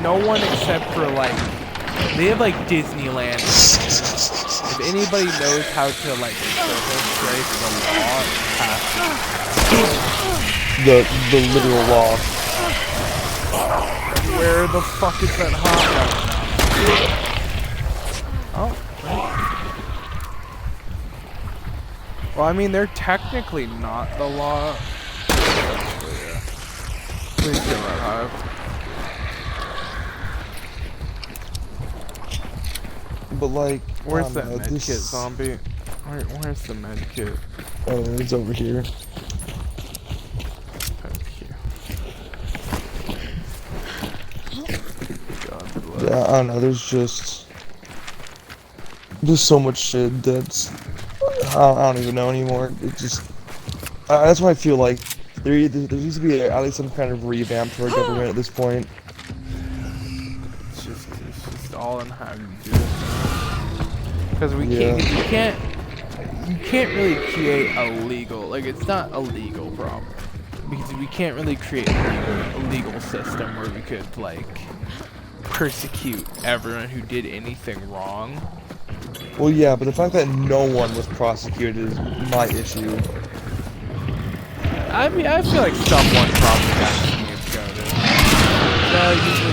[SPEAKER 1] no one except for like they have like Disneyland. If anybody knows how to like illustrate the law, it has
[SPEAKER 2] The literal law.
[SPEAKER 1] to. Where the fuck is that hot dog now? Oh. Well, I mean, they're technically not the law. Please kill that hive.
[SPEAKER 2] But like,
[SPEAKER 1] Where's
[SPEAKER 2] I
[SPEAKER 1] that
[SPEAKER 2] don't know,
[SPEAKER 1] med
[SPEAKER 2] this-
[SPEAKER 1] kit, zombie? Where's the med kit?
[SPEAKER 2] Oh, it's over here.
[SPEAKER 1] Thank you. God bless.
[SPEAKER 2] Yeah, I don't know. There's so much shit that's I don't even know anymore. It just that's why I feel like there needs to be at least some kind of revamp to our government at this point.
[SPEAKER 1] It's just all in how you do it. Because you can't really create a legal, like it's not a legal problem. Because we can't really create a legal system where we could like persecute everyone who did anything wrong.
[SPEAKER 2] Well, yeah, but the fact that no one was prosecuted is my issue.
[SPEAKER 1] I mean, I feel like someone probably got scapegoated.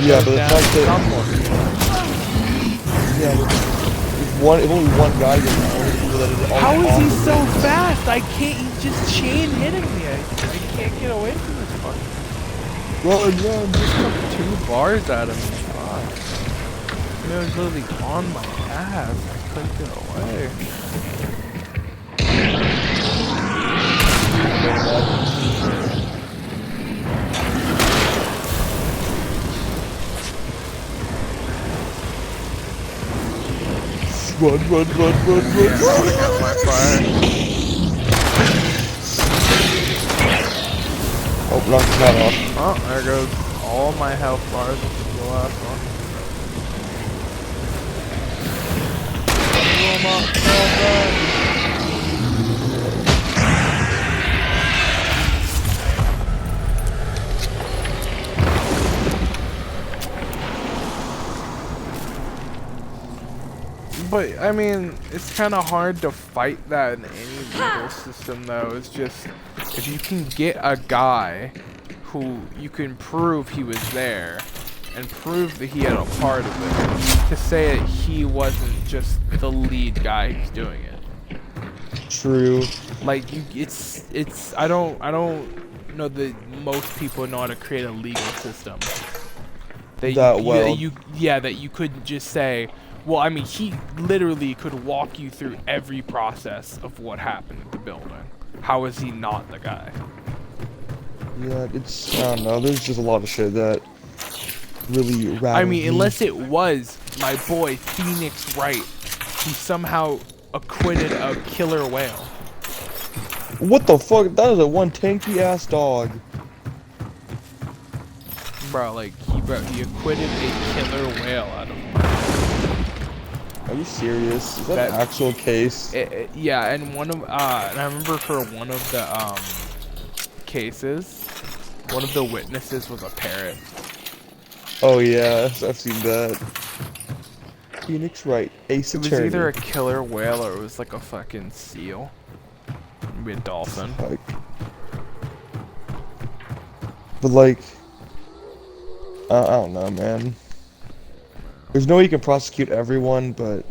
[SPEAKER 2] Yeah, but the fact that if only one guy did it,
[SPEAKER 1] How is he so fast? I can't. He's just chain hitting me. I can't get away from this fucking.
[SPEAKER 2] Run, run.
[SPEAKER 1] Just took 2 bars out of me. Fuck. It was literally on my ass. I couldn't get away.
[SPEAKER 2] Run.
[SPEAKER 1] Got my fire.
[SPEAKER 2] Oh, knocked his hat off.
[SPEAKER 1] Oh, there goes all my health bars. This is the last one. But I mean, it's kind of hard to fight that in any legal system, though. It's just if you can get a guy who you can prove he was there and prove that he had a part of it, to say that he wasn't just the lead guy who's doing it.
[SPEAKER 2] True.
[SPEAKER 1] Like it's I don't know that most people know how to create a legal system. That you couldn't just say, well, I mean, he literally could walk you through every process of what happened at the building. How is he not the guy?
[SPEAKER 2] Yeah, I don't know, there's just a lot of shit that really rattles
[SPEAKER 1] I mean,
[SPEAKER 2] me.
[SPEAKER 1] unless it was my boy Phoenix Wright, who somehow acquitted a killer whale.
[SPEAKER 2] What the fuck? That is a one tanky ass dog.
[SPEAKER 1] Bro, he acquitted a killer whale out of murder.
[SPEAKER 2] Are you serious? Is that an actual case?
[SPEAKER 1] Yeah, and and I remember for one of the cases, one of the witnesses was a parrot.
[SPEAKER 2] Oh yeah, I've seen that. Phoenix Wright, Ace
[SPEAKER 1] It was
[SPEAKER 2] Attorney.
[SPEAKER 1] either a killer whale or it was like a fucking seal. Maybe a dolphin.
[SPEAKER 2] Like, but like, I don't know, man. There's no way you can prosecute everyone, but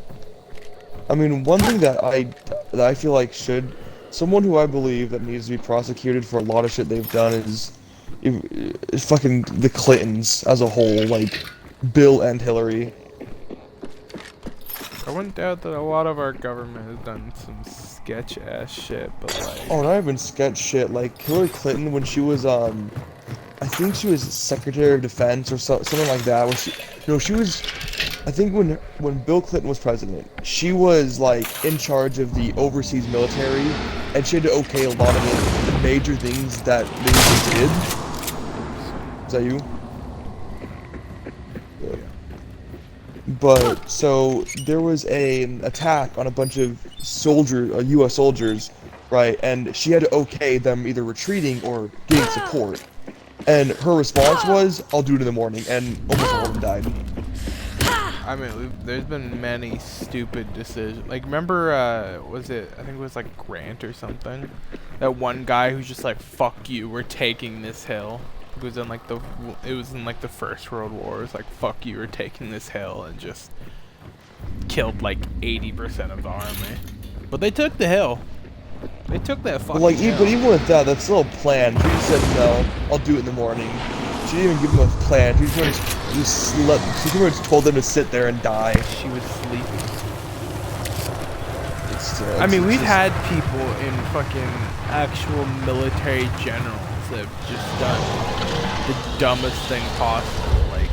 [SPEAKER 2] I mean, one thing that I feel like someone who I believe that needs to be prosecuted for a lot of shit they've done is fucking the Clintons as a whole, like Bill and Hillary.
[SPEAKER 1] I wouldn't doubt that a lot of our government has done some sketch ass shit, but like.
[SPEAKER 2] Oh, not even sketch shit. Like Hillary Clinton, when she was I think she was Secretary of Defense or something like that. When she was. I think when Bill Clinton was president, she was like in charge of the overseas military, and she had to okay a lot of the major things that they did. Is that you? Yeah. But so there was an attack on a bunch of U.S. soldiers, right? And she had to okay them either retreating or getting support. And her response was, "I'll do it in the morning," and almost all of them died.
[SPEAKER 1] I mean, there's been many stupid decisions. Like, remember, was it? I think it was like Grant or something. That one guy who's just like, "Fuck you, we're taking this hill." It was in like the First World War. It was like, "Fuck you, we're taking this hill," and just killed like 80% of the army. But they took the hill. They took that fucking hill.
[SPEAKER 2] But even with that, that's still a plan. She just said, "No, I'll do it in the morning." She didn't even give them a plan. She pretty much told them to sit there and die.
[SPEAKER 1] She was sleeping. I mean, we've had people in fucking actual military generals that have just done the dumbest thing possible, like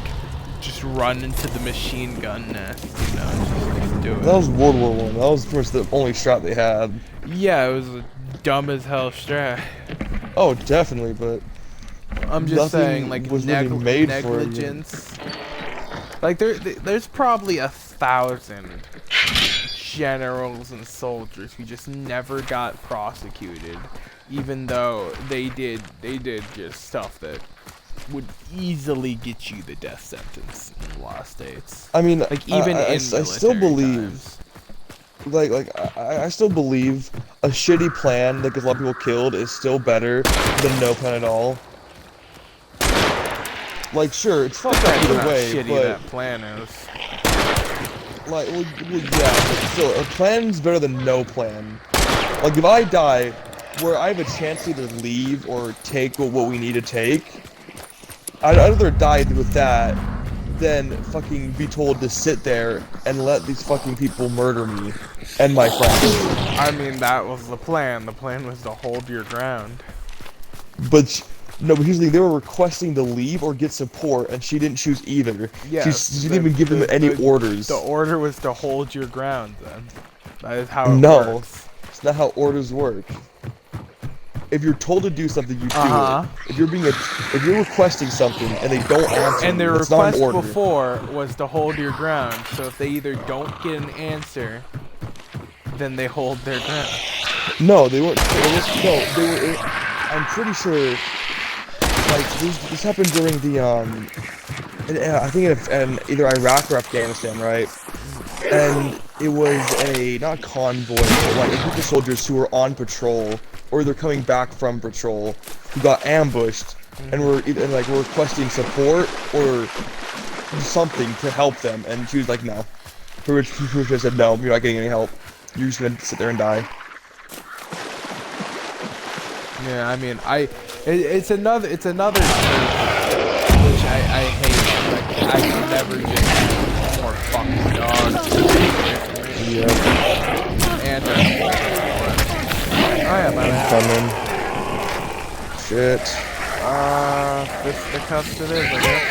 [SPEAKER 1] just run into the machine gun nest, you know, just do it.
[SPEAKER 2] That was World War I. That was pretty much the only strat they had.
[SPEAKER 1] Yeah, it was a dumb as hell strat.
[SPEAKER 2] Oh, definitely, but
[SPEAKER 1] I'm just saying, like,
[SPEAKER 2] was really made
[SPEAKER 1] negligence. Like, there's probably 1,000 generals and soldiers who just never got prosecuted, even though they did just stuff that would easily get you the death sentence in a lot of states.
[SPEAKER 2] I mean,
[SPEAKER 1] like even
[SPEAKER 2] I
[SPEAKER 1] military
[SPEAKER 2] still believe,
[SPEAKER 1] times.
[SPEAKER 2] I still believe a shitty plan that gets a lot of people killed is still better than no plan at all. Like, sure, it's fucked up either way,
[SPEAKER 1] shitty
[SPEAKER 2] but
[SPEAKER 1] that plan is.
[SPEAKER 2] like, well, yeah, but still, a plan's better than no plan. Like, if I die, where I have a chance to either leave or take what we need to take, I'd rather die with that than fucking be told to sit there and let these fucking people murder me and my friends.
[SPEAKER 1] I mean, that was the plan. The plan was to hold your ground.
[SPEAKER 2] But no, but here's the thing, they were requesting to leave or get support, and she didn't choose either.
[SPEAKER 1] Yeah,
[SPEAKER 2] she didn't even give them any orders.
[SPEAKER 1] The order was to hold your ground, then. That is how it
[SPEAKER 2] No,
[SPEAKER 1] works.
[SPEAKER 2] it's not how orders work. If you're told to do something, you do it. If you're requesting something and they don't answer,
[SPEAKER 1] And their
[SPEAKER 2] that's not
[SPEAKER 1] request
[SPEAKER 2] an order.
[SPEAKER 1] before was to hold your ground. So if they either don't get an answer, then they hold their ground.
[SPEAKER 2] No, they weren't. They were. I'm pretty sure. Like this happened during the I think in either Iraq or Afghanistan, right? and it was a not convoy, but like a group of soldiers who were on patrol, or they're coming back from patrol, who got ambushed, and were requesting support or something to help them, and she was like, no. Pretty much said, no, you're not getting any help. You're just gonna sit there and die.
[SPEAKER 1] Yeah, I mean, it's another trope, which I hate. Like, I can never just more fucking dogs.
[SPEAKER 2] Yeah.
[SPEAKER 1] And I am
[SPEAKER 2] Coming. Shit.
[SPEAKER 1] Fisticuffs it is, I guess.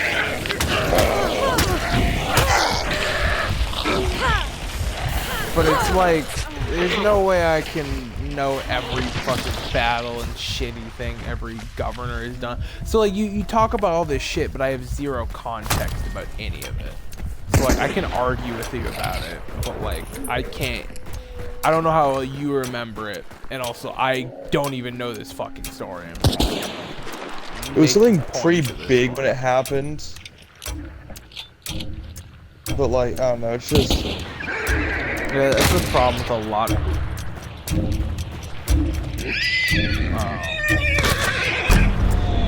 [SPEAKER 1] But it's like, there's no way I can know every fucking battle and shitty thing every governor has done. So like, you talk about all this shit, but I have zero context about any of it. So like, I can argue with you about it, but like, I don't know how you remember it, and also, I don't even know this fucking story.
[SPEAKER 2] It was something pretty big when it happened. But like, I don't know, it's just...
[SPEAKER 1] Yeah, that's the problem with a lot of...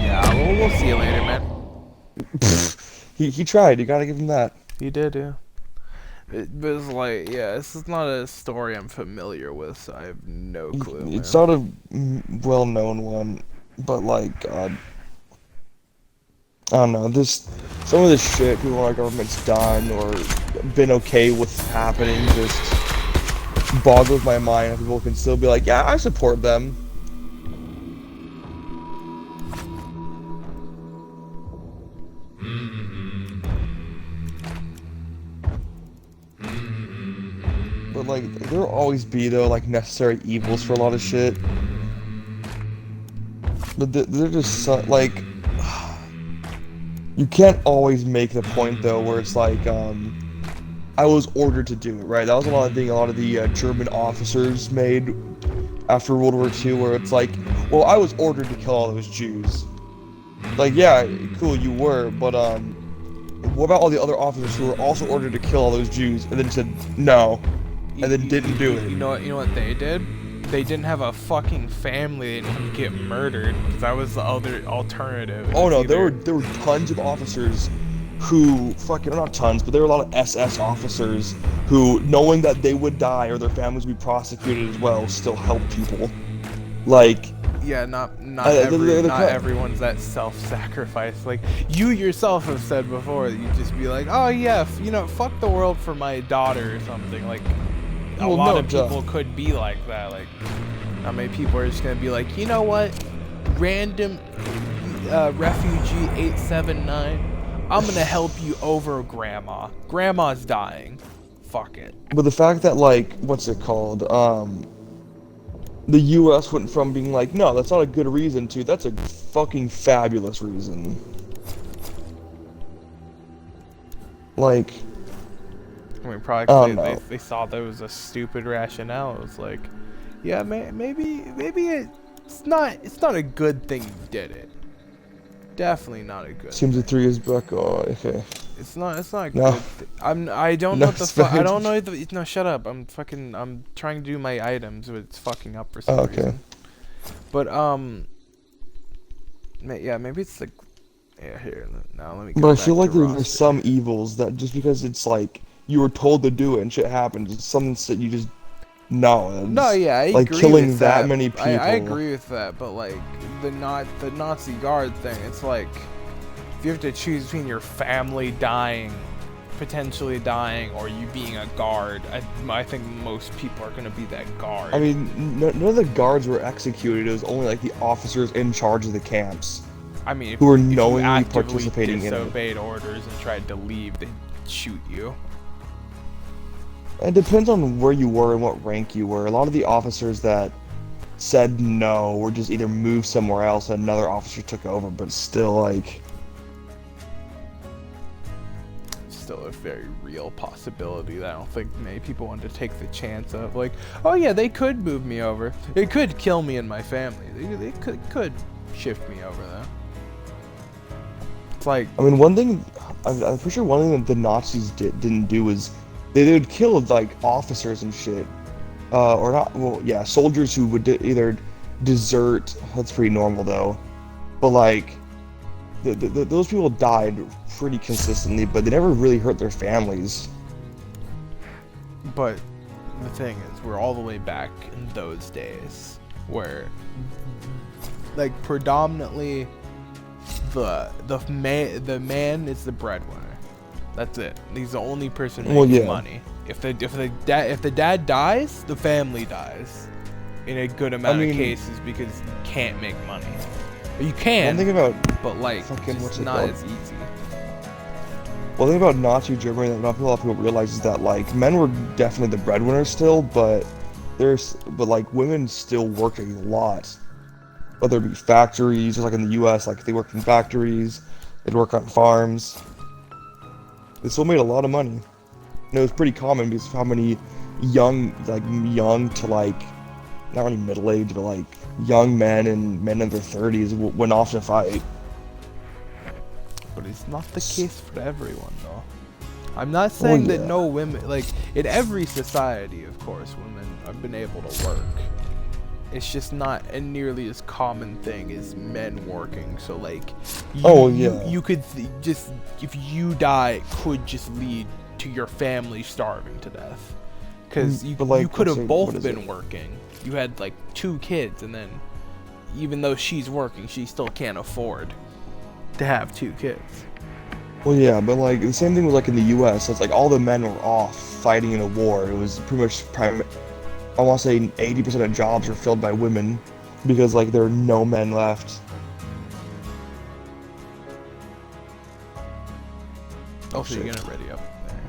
[SPEAKER 1] Yeah, we'll see you later, man.
[SPEAKER 2] he tried, you gotta give him that.
[SPEAKER 1] He did, yeah. But it's like, yeah, this is not a story I'm familiar with, so I have no clue, man.
[SPEAKER 2] It's not a well-known one, but like, God. I don't know, some of this shit people in our government's done or been okay with happening just boggles my mind. People can still be like, yeah, I support them. But like, there'll always be though like necessary evils for a lot of shit. But they're just like, you can't always make the point though where it's like, I was ordered to do it, right? That was a lot of the German officers made after World War II, where it's like, well, I was ordered to kill all those Jews. Like, yeah, cool, you were, but what about all the other officers who were also ordered to kill all those Jews and then said no, and then didn't do it?
[SPEAKER 1] You know what they did? They didn't have a fucking family. They didn't get murdered. That was the other alternative.
[SPEAKER 2] Oh no, there were tons of officers who fucking, not tons, but there were a lot of SS officers who, knowing that they would die or their families would be prosecuted as well, still helped people. Like,
[SPEAKER 1] yeah, not everyone's that self-sacrifice. Like, you yourself have said before that you'd just be like, oh yeah, fuck the world for my daughter or something. Like, a lot of people could be like that. Like, how many people are just gonna be like, you know what, random refugee 879, I'm gonna help you over grandma. Grandma's dying. Fuck it.
[SPEAKER 2] But the fact that, like, what's it called? The U.S. went from being like, no, that's not a good reason to, that's a fucking fabulous reason. like,
[SPEAKER 1] I mean, probably they saw that was a stupid rationale. It was like, yeah, maybe it's not a good thing you did it. Definitely not a good.
[SPEAKER 2] Seems the 3 is back. Oh, okay.
[SPEAKER 1] It's not a
[SPEAKER 2] No.
[SPEAKER 1] good. I don't know what the fuck. I don't know. No, shut up. I'm trying to do my items, but it's fucking up for some reason. But yeah, maybe it's like, yeah. Here, now let me.
[SPEAKER 2] But I feel like there's some evils that just because it's like you were told to do it and shit happens, it's something that you just know.
[SPEAKER 1] No, yeah, I
[SPEAKER 2] like
[SPEAKER 1] agree
[SPEAKER 2] killing
[SPEAKER 1] with
[SPEAKER 2] that many people.
[SPEAKER 1] I agree with that, but like the Nazi guard thing, it's like if you have to choose between your family dying, potentially dying, or you being a guard, I think most people are gonna be that guard.
[SPEAKER 2] I mean, none of the guards were executed. It was only like the officers in charge of the camps.
[SPEAKER 1] I mean,
[SPEAKER 2] who were knowingly participating in it.
[SPEAKER 1] Disobeyed orders and tried to leave, they'd shoot you.
[SPEAKER 2] It depends on where you were and what rank you were. A lot of the officers that said no were just either moved somewhere else and another officer took over, but still, like...
[SPEAKER 1] Still a very real possibility that I don't think many people want to take the chance of. Like, oh yeah, they could move me over. It could kill me and my family. They could shift me over, though. It's like...
[SPEAKER 2] I mean, one thing... I'm pretty sure one thing that the Nazis didn't do was they would kill like officers and shit, or not. Well, yeah, soldiers who would either desert. That's pretty normal though, but like those people died pretty consistently, but they never really hurt their families.
[SPEAKER 1] But the thing is, we're all the way back in those days where, like, predominantly the man is the breadwinner. That's it. He's the only person making
[SPEAKER 2] Well, yeah.
[SPEAKER 1] money. If the dad dies, the family dies. In a good amount of cases, because you can't make money. You can,
[SPEAKER 2] One thing about
[SPEAKER 1] but like
[SPEAKER 2] fucking
[SPEAKER 1] it's
[SPEAKER 2] what's it
[SPEAKER 1] not
[SPEAKER 2] called?
[SPEAKER 1] as easy.
[SPEAKER 2] One thing about Nazi Germany that not a lot of people realize is that like men were definitely the breadwinners still, but like women still work a lot. Whether it be factories, just like in the U.S., like they worked in factories, they'd work on farms. They still made a lot of money. And it was pretty common because of how many young to like, not really middle aged, but like young men and men in their 30s went off to fight.
[SPEAKER 1] But it's not the case for everyone, though. I'm not saying that
[SPEAKER 2] yeah.
[SPEAKER 1] no women, like, in every society, of course, women have been able to work. It's just not a nearly as common thing as men working. So, like, you could just, if you die, it could just lead to your family starving to death. Because you could have both been working. You had, like, 2 kids, and then, even though she's working, she still can't afford to have 2 kids.
[SPEAKER 2] Well, yeah, but like the same thing was like in the U.S. It's like all the men were off fighting in a war. It was pretty much I want to say 80% of jobs were filled by women because like there were no men left.
[SPEAKER 1] Oh, so you're gonna ready up there.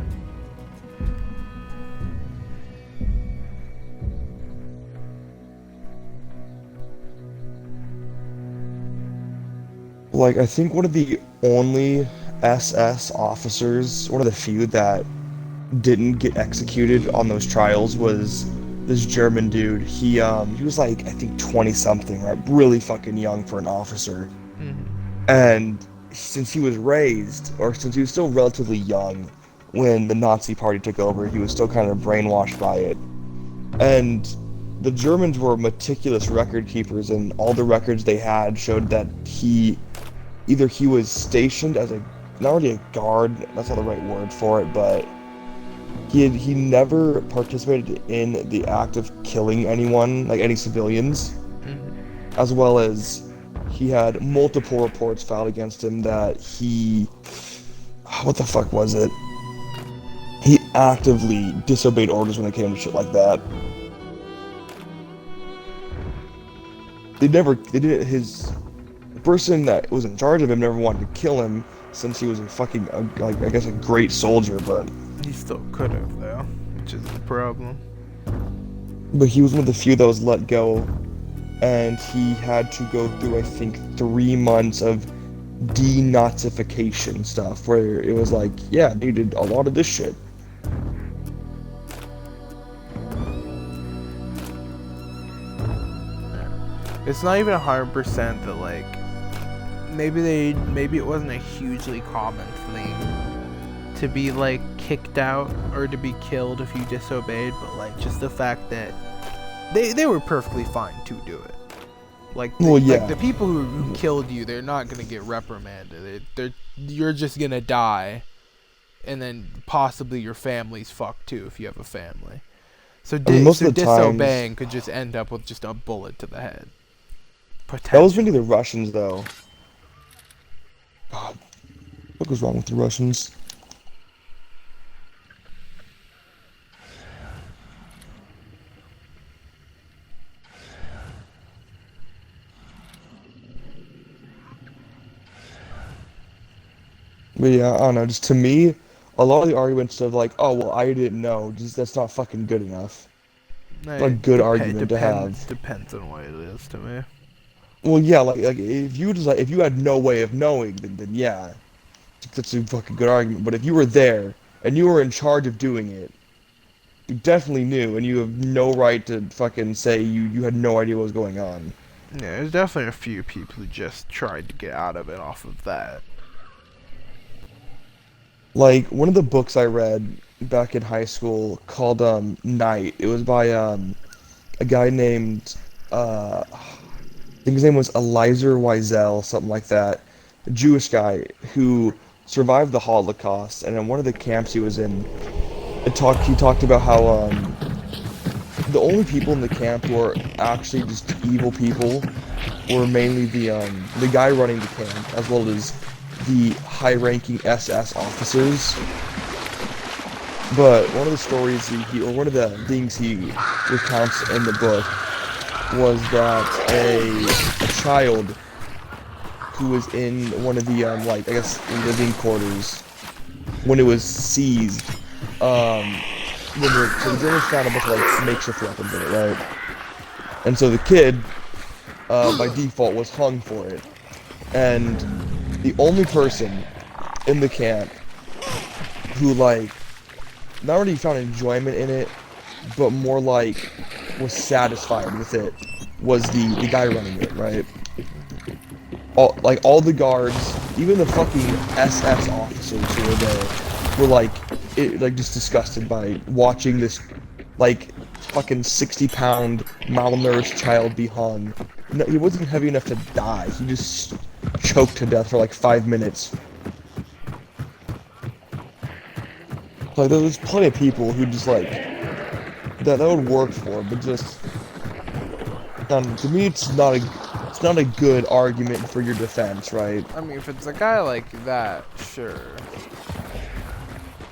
[SPEAKER 2] Like I think one of the only SS officers, one of the few that didn't get executed on those trials was this German dude. He was like I think 20 something, right? Really fucking young for an officer. And since he was since he was still relatively young when the Nazi party took over, he was still kind of brainwashed by it. And the Germans were meticulous record keepers, and all the records they had showed that he was stationed as not really a guard, that's not the right word for it, but he never participated in the act of killing anyone, like any civilians, as well as he had multiple reports filed against him that what the fuck was it? He actively disobeyed orders when it came to shit like that. The person that was in charge of him never wanted to kill him since he was a fucking, like, I guess a great soldier, but...
[SPEAKER 1] He still could have, though, which is the problem.
[SPEAKER 2] But he was one of the few that was let go, and he had to go through, I think, 3 months of denazification stuff, where it was like, yeah, you did a lot of this shit.
[SPEAKER 1] It's not even 100% that, like, maybe it wasn't a hugely common thing to be, like, kicked out or to be killed if you disobeyed, but, like, just the fact that they were perfectly fine to do it. Like, like the people who killed you, they're not gonna get reprimanded. You're just gonna die, and then possibly your family's fucked too if you have a family. So, disobeying could just end up with just a bullet to the head.
[SPEAKER 2] That was really the Russians, though. God, what goes wrong with the Russians? But yeah, I don't know. Just to me, a lot of the arguments of like, oh well, I didn't know, just that's not fucking good enough. Not a good argument to have.
[SPEAKER 1] Depends on what it is to me.
[SPEAKER 2] Well, yeah, like if you had no way of knowing, then yeah, that's a fucking good argument. But if you were there and you were in charge of doing it, you definitely knew, and you have no right to fucking say you had no idea what was going on.
[SPEAKER 1] Yeah, there's definitely a few people who just tried to get out of it off of that.
[SPEAKER 2] Like, one of the books I read, back in high school called Night. It was by a guy named I think his name was Eliezer Wiesel, something like that. A Jewish guy who survived the Holocaust, and in one of the camps he was in, he talked about how the only people in the camp who were actually just evil people were mainly the guy running the camp, as well as the high-ranking SS officers. But one of the stories or one of the things he recounts in the book was that a child who was in one of the like, I guess, living quarters when it was seized, so the Germans found a bunch of like makeshift weapons in it, right? And so the kid by default was hung for it, and the only person in the camp who like not really found enjoyment in it, but more like was satisfied with it was the guy running it, right? All the guards, even the fucking SS officers who were there, were like just disgusted by watching this like fucking 60-pound malnourished child be hung. No, he wasn't heavy enough to die. He just choked to death for like 5 minutes. Like there's plenty of people who just like that would work for, but just to me it's not a good argument for your defense, right?
[SPEAKER 1] I mean, if it's a guy like that, sure.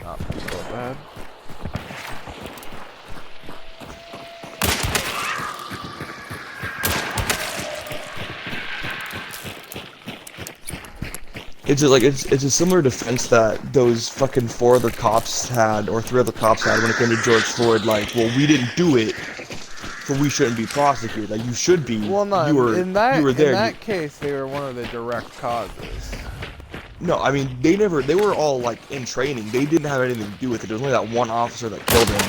[SPEAKER 1] Not so bad.
[SPEAKER 2] It's just like it's a similar defense that those fucking 4 other cops had, or 3 other cops had when it came to George Floyd. Like, well, we didn't do it, so we shouldn't be prosecuted. Like, you should be.
[SPEAKER 1] Well, no,
[SPEAKER 2] you were there.
[SPEAKER 1] In that case, they were one of the direct causes.
[SPEAKER 2] No, I mean they were all like in training. They didn't have anything to do with it. It was only that one officer that killed him.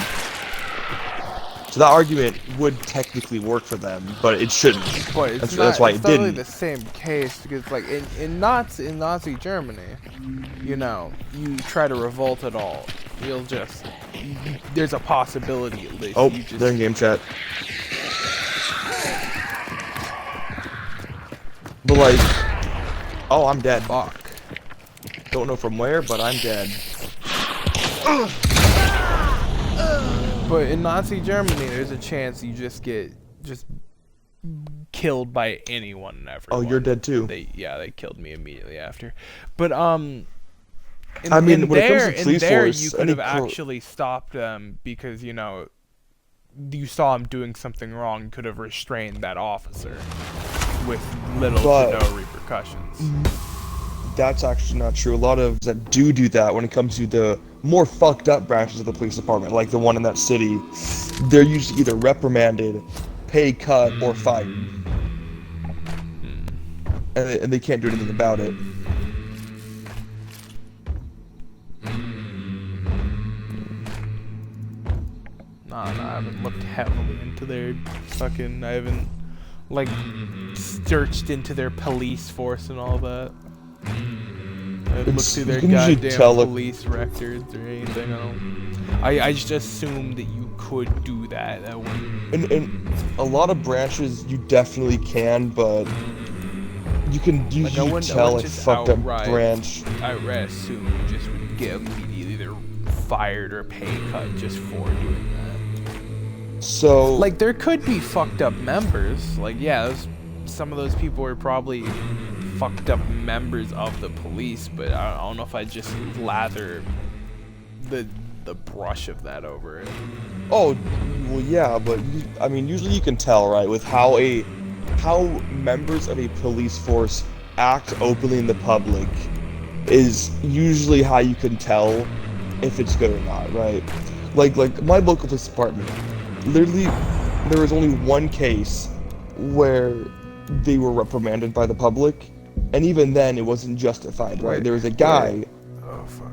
[SPEAKER 2] So that argument would technically work for them, but it shouldn't.
[SPEAKER 1] But it's
[SPEAKER 2] that's why it didn't.
[SPEAKER 1] Really the same case, because like in Nazi Germany, you know, you try to revolt at all, you'll just there's a possibility at least.
[SPEAKER 2] Oh, they're in game chat. But like, oh, I'm dead.
[SPEAKER 1] Fuck.
[SPEAKER 2] Don't know from where, but I'm dead.
[SPEAKER 1] But in Nazi Germany, there's a chance you just get killed by anyone and everyone.
[SPEAKER 2] Oh, you're dead too.
[SPEAKER 1] They killed me immediately after. But
[SPEAKER 2] I mean, when it comes to police force,
[SPEAKER 1] you could have actually stopped them because you know you saw him doing something wrong. You could have restrained that officer with little to no repercussions.
[SPEAKER 2] That's actually not true. A lot of that do that when it comes to the more fucked up branches of the police department, like the one in that city. They're usually either reprimanded, pay cut, or fired. And they can't do anything about it.
[SPEAKER 1] No, I haven't looked heavily into their fucking. I haven't like searched into their police force and all that. I haven't looked through their goddamn police records or anything. I just assumed that you could do that. That wouldn't.
[SPEAKER 2] In a lot of branches, you definitely can, but you can usually tell a fucked up branch.
[SPEAKER 1] I would assume you just would get immediately either fired or pay cut just for doing that.
[SPEAKER 2] So,
[SPEAKER 1] like, there could be fucked up members. Like, yeah, some of those people were probably fucked up members of the police, but I don't know if I just lather the brush of that over it.
[SPEAKER 2] Oh, well, yeah, but I mean, usually you can tell, right, with how members of a police force act openly in the public is usually how you can tell if it's good or not, right? Like my local police department, literally, there was only one case where they were reprimanded by the public, and even then it wasn't justified, right? There was a guy.
[SPEAKER 1] Oh fuck.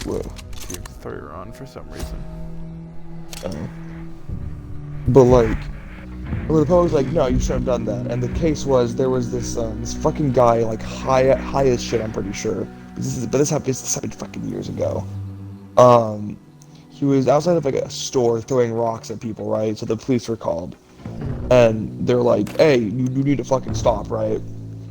[SPEAKER 2] Wait.
[SPEAKER 1] Seems to throw you on for some reason.
[SPEAKER 2] But like, well, the public was like, no, you shouldn't have done that. And the case was there was this fucking guy, like high as shit, I'm pretty sure. This happened fucking years ago. He was outside of like a store throwing rocks at people, right? So the police were called, and they're like, "Hey, you need to fucking stop, right?"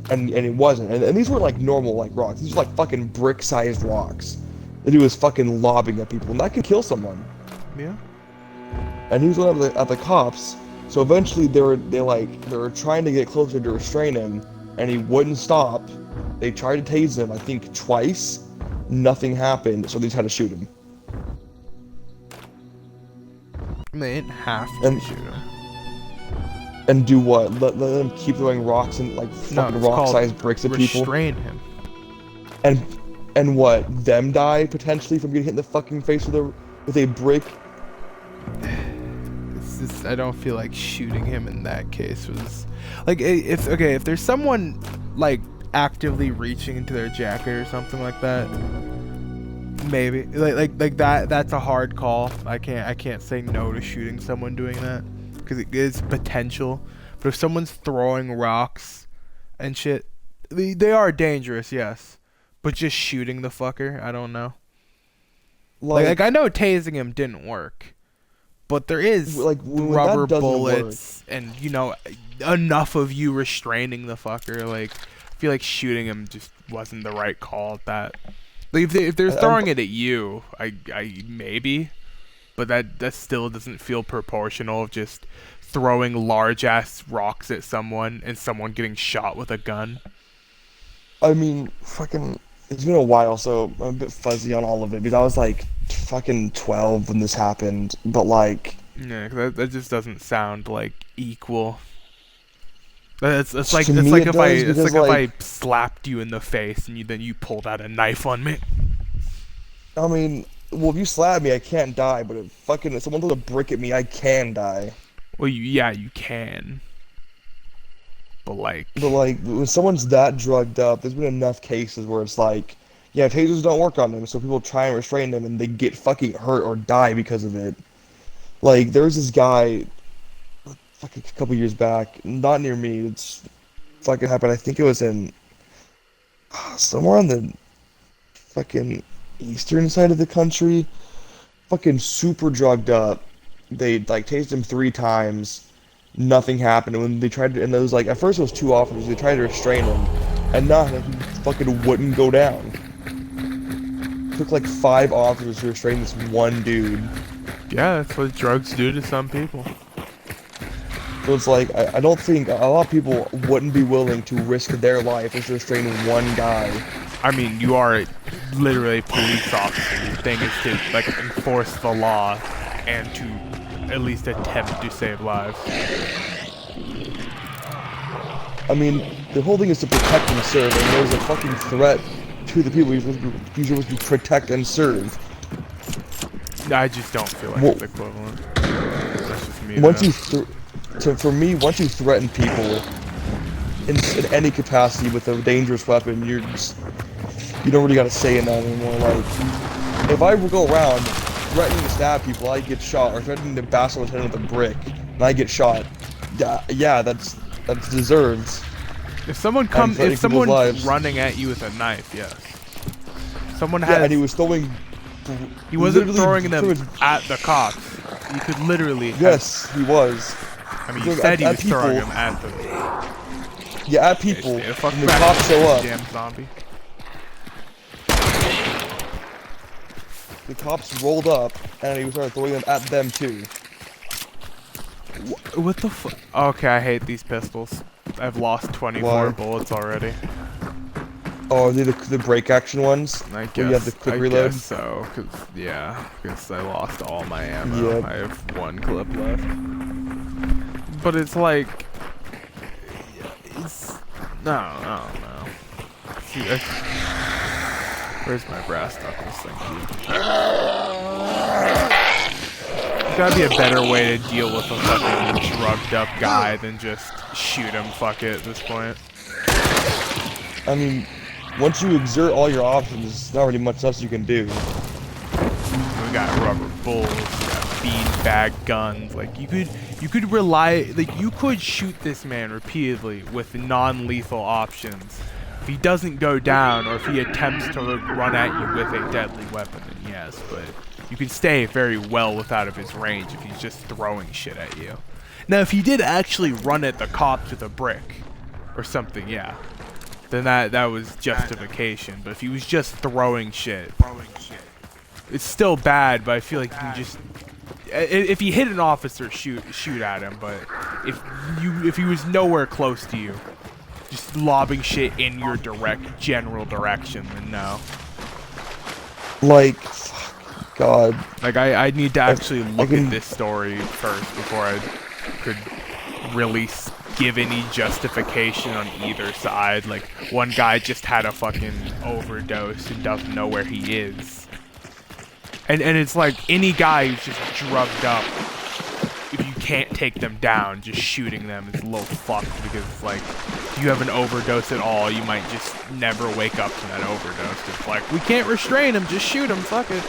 [SPEAKER 2] And it wasn't. And these weren't like normal like rocks. These were like fucking brick-sized rocks that he was fucking lobbing at people, and that can kill someone.
[SPEAKER 1] Yeah.
[SPEAKER 2] And he was going at the cops. So eventually they were trying to get closer to restrain him, and he wouldn't stop. They tried to tase him, I think twice. Nothing happened, so they just had to shoot him.
[SPEAKER 1] They didn't have to
[SPEAKER 2] And-
[SPEAKER 1] shoot him.
[SPEAKER 2] And do what? Let them keep throwing rocks and like
[SPEAKER 1] No,
[SPEAKER 2] fucking
[SPEAKER 1] it's called
[SPEAKER 2] rock-sized bricks at people.
[SPEAKER 1] restrain him.
[SPEAKER 2] And what? Them die potentially from getting hit in the fucking face with a brick.
[SPEAKER 1] It's just, I don't feel like shooting him in that case was like if there's someone like actively reaching into their jacket or something like that, maybe like that's a hard call. I can't say no to shooting someone doing that because it is potential. But if someone's throwing rocks and shit, they are dangerous, yes. But just shooting the fucker, I don't know. Like I know tasing him didn't work, but there is
[SPEAKER 2] like when
[SPEAKER 1] rubber
[SPEAKER 2] that doesn't
[SPEAKER 1] bullets and enough of you restraining the fucker. Like I feel like shooting him just wasn't the right call at that. Like if they're throwing it at you, I maybe, but that still doesn't feel proportional of just throwing large ass rocks at someone and someone getting shot with a gun.
[SPEAKER 2] I mean, fucking, it's been a while, so I'm a bit fuzzy on all of it, because I was like fucking 12 when this happened, but like...
[SPEAKER 1] Yeah, 'cause that just doesn't sound like equal. It's like
[SPEAKER 2] To me, it does, because,
[SPEAKER 1] if I slapped you in the face and then you pulled out a knife on me.
[SPEAKER 2] I mean, well, if you slap me, I can't die, but if someone throws a brick at me, I can die.
[SPEAKER 1] Well, you can. But like,
[SPEAKER 2] when someone's that drugged up, there's been enough cases where it's like, yeah, tasers don't work on them, so people try and restrain them, and they get fucking hurt or die because of it. Like, there was this guy, fucking a couple years back, not near me, it's fucking happened, I think it was in, somewhere on the fucking eastern side of the country, fucking super drugged up. They, like, tased him 3 times. Nothing happened. And when they tried to, and it was like, at first it was 2 officers, they tried to restrain him, and nothing, he fucking wouldn't go down. It took like 5 officers to restrain this one dude.
[SPEAKER 1] yeah, that's what drugs do to some people.
[SPEAKER 2] So it's like, I don't think, a lot of people wouldn't be willing to risk their life just restraining one guy.
[SPEAKER 1] I mean, you are literally a police officer. Your thing is to like enforce the law and to at least attempt to save lives.
[SPEAKER 2] I mean, the whole thing is to protect and serve, and there's a fucking threat to the people you're supposed to protect and serve.
[SPEAKER 1] I just don't feel like
[SPEAKER 2] Well,
[SPEAKER 1] it's equivalent. That's just me.
[SPEAKER 2] Once
[SPEAKER 1] though.
[SPEAKER 2] for me, once you threaten people in any capacity with a dangerous weapon, you don't really gotta say in that anymore. Like, if I go around threatening to stab people, I get shot, or threatening to bash someone's head with a brick, and I get shot. Yeah, that's deserved.
[SPEAKER 1] If someone's running at you with a knife, yes. Someone
[SPEAKER 2] Yeah,
[SPEAKER 1] has.
[SPEAKER 2] and he was throwing.
[SPEAKER 1] He wasn't
[SPEAKER 2] literally
[SPEAKER 1] throwing them
[SPEAKER 2] threw his-
[SPEAKER 1] at the cops. You could literally.
[SPEAKER 2] Yes, he was.
[SPEAKER 1] I mean,
[SPEAKER 2] He
[SPEAKER 1] you
[SPEAKER 2] was
[SPEAKER 1] said he
[SPEAKER 2] at
[SPEAKER 1] was throwing
[SPEAKER 2] people.
[SPEAKER 1] them at them.
[SPEAKER 2] Yeah, at people.
[SPEAKER 1] Stay the fuck
[SPEAKER 2] And the
[SPEAKER 1] back,
[SPEAKER 2] cops show up.
[SPEAKER 1] Damn zombie.
[SPEAKER 2] The cops rolled up, and he started throwing them at them too.
[SPEAKER 1] What the fuck? Okay, I hate these pistols. I've lost 24
[SPEAKER 2] Why?
[SPEAKER 1] bullets already.
[SPEAKER 2] Oh, are they the break action ones?
[SPEAKER 1] I guess.
[SPEAKER 2] Where you have the quick reload?
[SPEAKER 1] Guess so, because I lost all my ammo.
[SPEAKER 2] Yep.
[SPEAKER 1] I have 1 clip left. But it's like, I don't know. See, where's my brass knuckles? Thank you. There's gotta be a better way to deal with a fucking drugged up guy than just shoot him. Fuck it at this point.
[SPEAKER 2] I mean, once you exert all your options, there's not really much else you can do.
[SPEAKER 1] We got rubber bullets, we got beanbag guns. Like you could rely, like you could shoot this man repeatedly with non-lethal options, he doesn't go down, or if he attempts to run at you with a deadly weapon, then yes, but you can stay very well out of his range if he's just throwing shit at you. Now, if he did actually run at the cops with a brick or something, yeah, then that was justification. But if he was just throwing shit, it's still bad. But I feel like you can just, if he hit an officer, shoot at him. But if he was nowhere close to you, just lobbing shit in your general direction, then no.
[SPEAKER 2] Like, fuck, God.
[SPEAKER 1] Like, I need to actually look at this story first before I could really give any justification on either side. Like, one guy just had a fucking overdose and doesn't know where he is. And it's like any guy who's just drugged up, if you can't take them down, just shooting them is a little fucked, because it's like, if you have an overdose at all, you might just never wake up from that overdose. It's like, we can't restrain him, just shoot him, fuck it.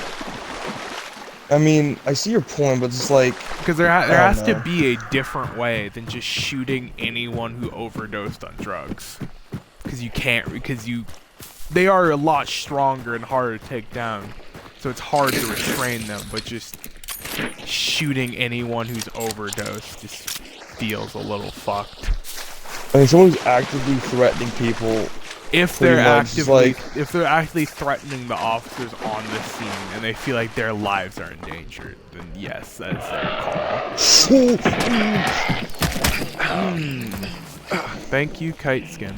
[SPEAKER 2] I mean, I see your point, but it's like...
[SPEAKER 1] Because there has to be a different way than just shooting anyone who overdosed on drugs. Because they are a lot stronger and harder to take down. So it's hard to restrain them, but just shooting anyone who's overdosed just feels a little fucked.
[SPEAKER 2] I mean, someone who's actively threatening people...
[SPEAKER 1] If they're actively threatening the officers on the scene and they feel like their lives are endangered, then yes, that is their call. Thank you, Kite Skin.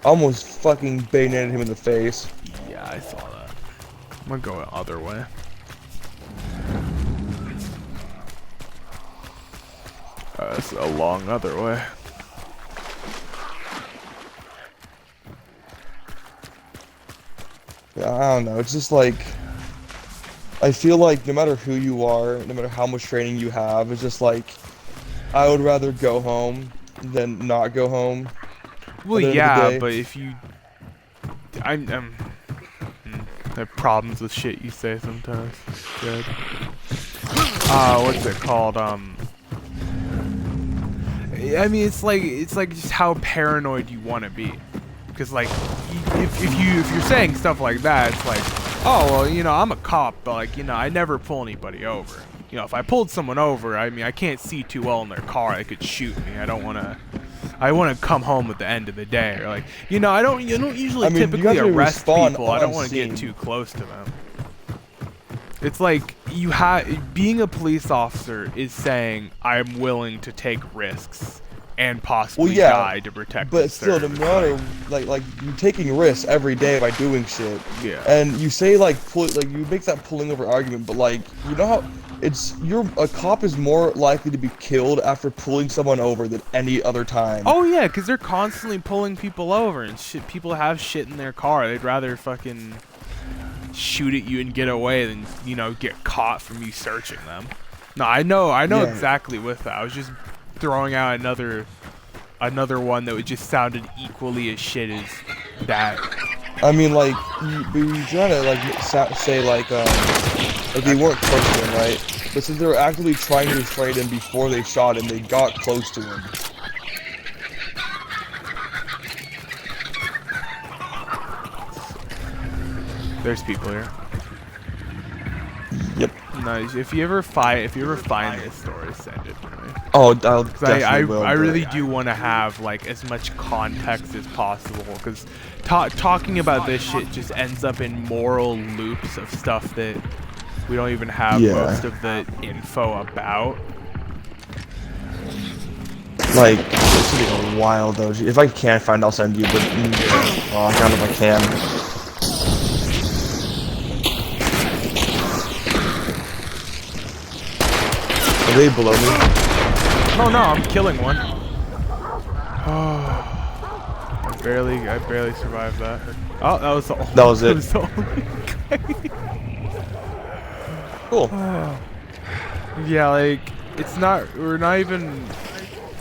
[SPEAKER 2] Almost fucking bayoneted him in the face.
[SPEAKER 1] Yeah, I saw that. I'm gonna go the other way. It's a long other way.
[SPEAKER 2] I don't know, it's just like, I feel like no matter who you are, no matter how much training you have, it's just like, I would rather go home than not go home.
[SPEAKER 1] Well, yeah, but if you, I have problems with shit you say sometimes. Good. What's it called? I mean, it's like just how paranoid you want to be. Because like, if you're saying stuff like that, it's like, oh well, you know, I'm a cop, but like, you know, I never pull anybody over. You know, if I pulled someone over, I mean, I can't see too well in their car. They could shoot me. I want to come home at the end of the day. Or like, you know, I don't usually typically arrest people. I don't want to get too close to them. It's like being a police officer is saying I'm willing to take risks and possibly die to protect.
[SPEAKER 2] But still, no matter like you're taking risks every day by doing shit.
[SPEAKER 1] Yeah.
[SPEAKER 2] And you say like you make that pulling over argument, but like, you know how a cop is more likely to be killed after pulling someone over than any other time.
[SPEAKER 1] Oh yeah, because they're constantly pulling people over and shit. People have shit in their car. They'd rather fucking shoot at you and get away than, you know, get caught from you searching them. No, I know exactly with that. I was just throwing out another one that just sounded equally as shit as that.
[SPEAKER 2] I mean, like, you trying to like say like they weren't close to him, right? But since they were actively trying to restrain him before they shot him, they got close to him.
[SPEAKER 1] There's people here.
[SPEAKER 2] Yep.
[SPEAKER 1] Nice. If you ever find this story, send it to me.
[SPEAKER 2] Oh, I'll definitely will.
[SPEAKER 1] I really do want to have like as much context as possible, because talking about this shit just ends up in moral loops of stuff that we don't even have most of the info about.
[SPEAKER 2] Like, this will be a while though. If I can find, I'll send you. But I don't know if I can. Are they below me?
[SPEAKER 1] No, I'm killing one. I barely survived that. Oh, that was the only,
[SPEAKER 2] that was it.
[SPEAKER 1] The only
[SPEAKER 2] Cool.
[SPEAKER 1] Yeah, like, we're not even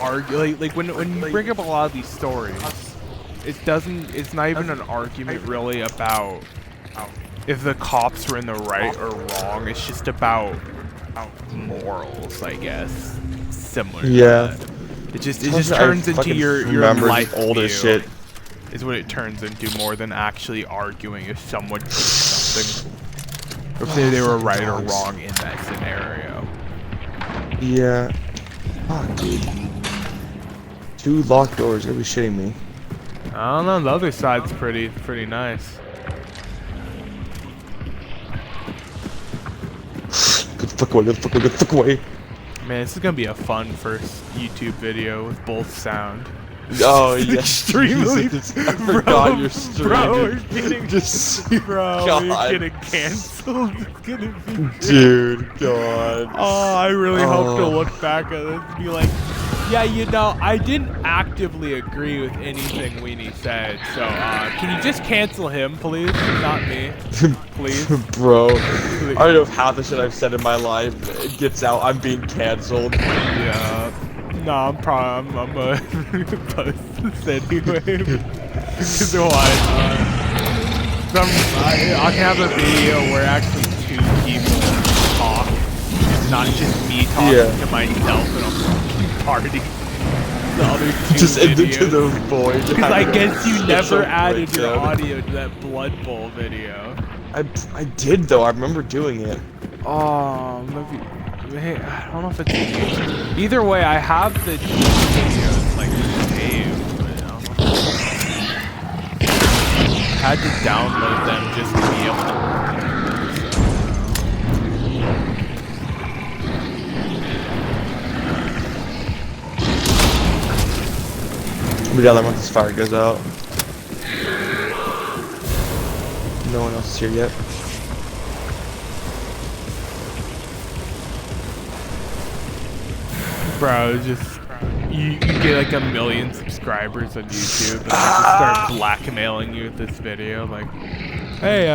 [SPEAKER 1] arguing, like when you bring up a lot of these stories, it's not even an argument really about if the cops were in the right or wrong. It's just about morals, I guess. Similar to that. It just
[SPEAKER 2] Sometimes I
[SPEAKER 1] turns into
[SPEAKER 2] fucking
[SPEAKER 1] your
[SPEAKER 2] remember
[SPEAKER 1] life
[SPEAKER 2] just older
[SPEAKER 1] view.
[SPEAKER 2] shit.
[SPEAKER 1] Is what it turns into more than actually arguing if someone did something. Or if they were
[SPEAKER 2] Fucking
[SPEAKER 1] right or
[SPEAKER 2] dogs.
[SPEAKER 1] wrong in that scenario.
[SPEAKER 2] Yeah. Fuck, dude. 2 locked doors. You're gonna be shitting me.
[SPEAKER 1] I don't know, the other side's pretty nice.
[SPEAKER 2] Get the fuck away, get the fuck away, get the fuck away.
[SPEAKER 1] Man, this is gonna be a fun first YouTube video with both sound.
[SPEAKER 2] Oh, yeah.
[SPEAKER 1] Extremely.
[SPEAKER 2] Jesus, I forgot you're streaming.
[SPEAKER 1] Bro, we're getting,
[SPEAKER 2] Just,
[SPEAKER 1] bro,
[SPEAKER 2] God.
[SPEAKER 1] we're getting canceled. It's gonna be.
[SPEAKER 2] Dude, God.
[SPEAKER 1] Oh, I really hope to
[SPEAKER 2] Oh.
[SPEAKER 1] look back at this and be like, yeah, you know, I didn't actively agree with anything Weenie said. So, can you just cancel him, please? Not me, please.
[SPEAKER 2] Bro, I don't know if half the shit I've said in my life gets out. I'm being canceled.
[SPEAKER 1] Yeah. No, I'm gonna post this anyway. Cause why not? I can have a video where actually 2 people talk. It's not just me talking
[SPEAKER 2] Yeah.
[SPEAKER 1] to myself in a fucking party. The other 2
[SPEAKER 2] Just into
[SPEAKER 1] videos.
[SPEAKER 2] the void.
[SPEAKER 1] Because I guess you
[SPEAKER 2] It's
[SPEAKER 1] never
[SPEAKER 2] so
[SPEAKER 1] added
[SPEAKER 2] quick,
[SPEAKER 1] your
[SPEAKER 2] though.
[SPEAKER 1] audio to that Blood Bowl video.
[SPEAKER 2] I did though. I remember doing it.
[SPEAKER 1] Oh, maybe. Hey, I don't know if it's either way. I have the videos like saved, but I don't know. Had to download them just to be able
[SPEAKER 2] I'll be down there once this fire goes out. No one else is here yet.
[SPEAKER 1] Bro, just you get like 1 million subscribers on YouTube, and they just start blackmailing you with this video, like, hey,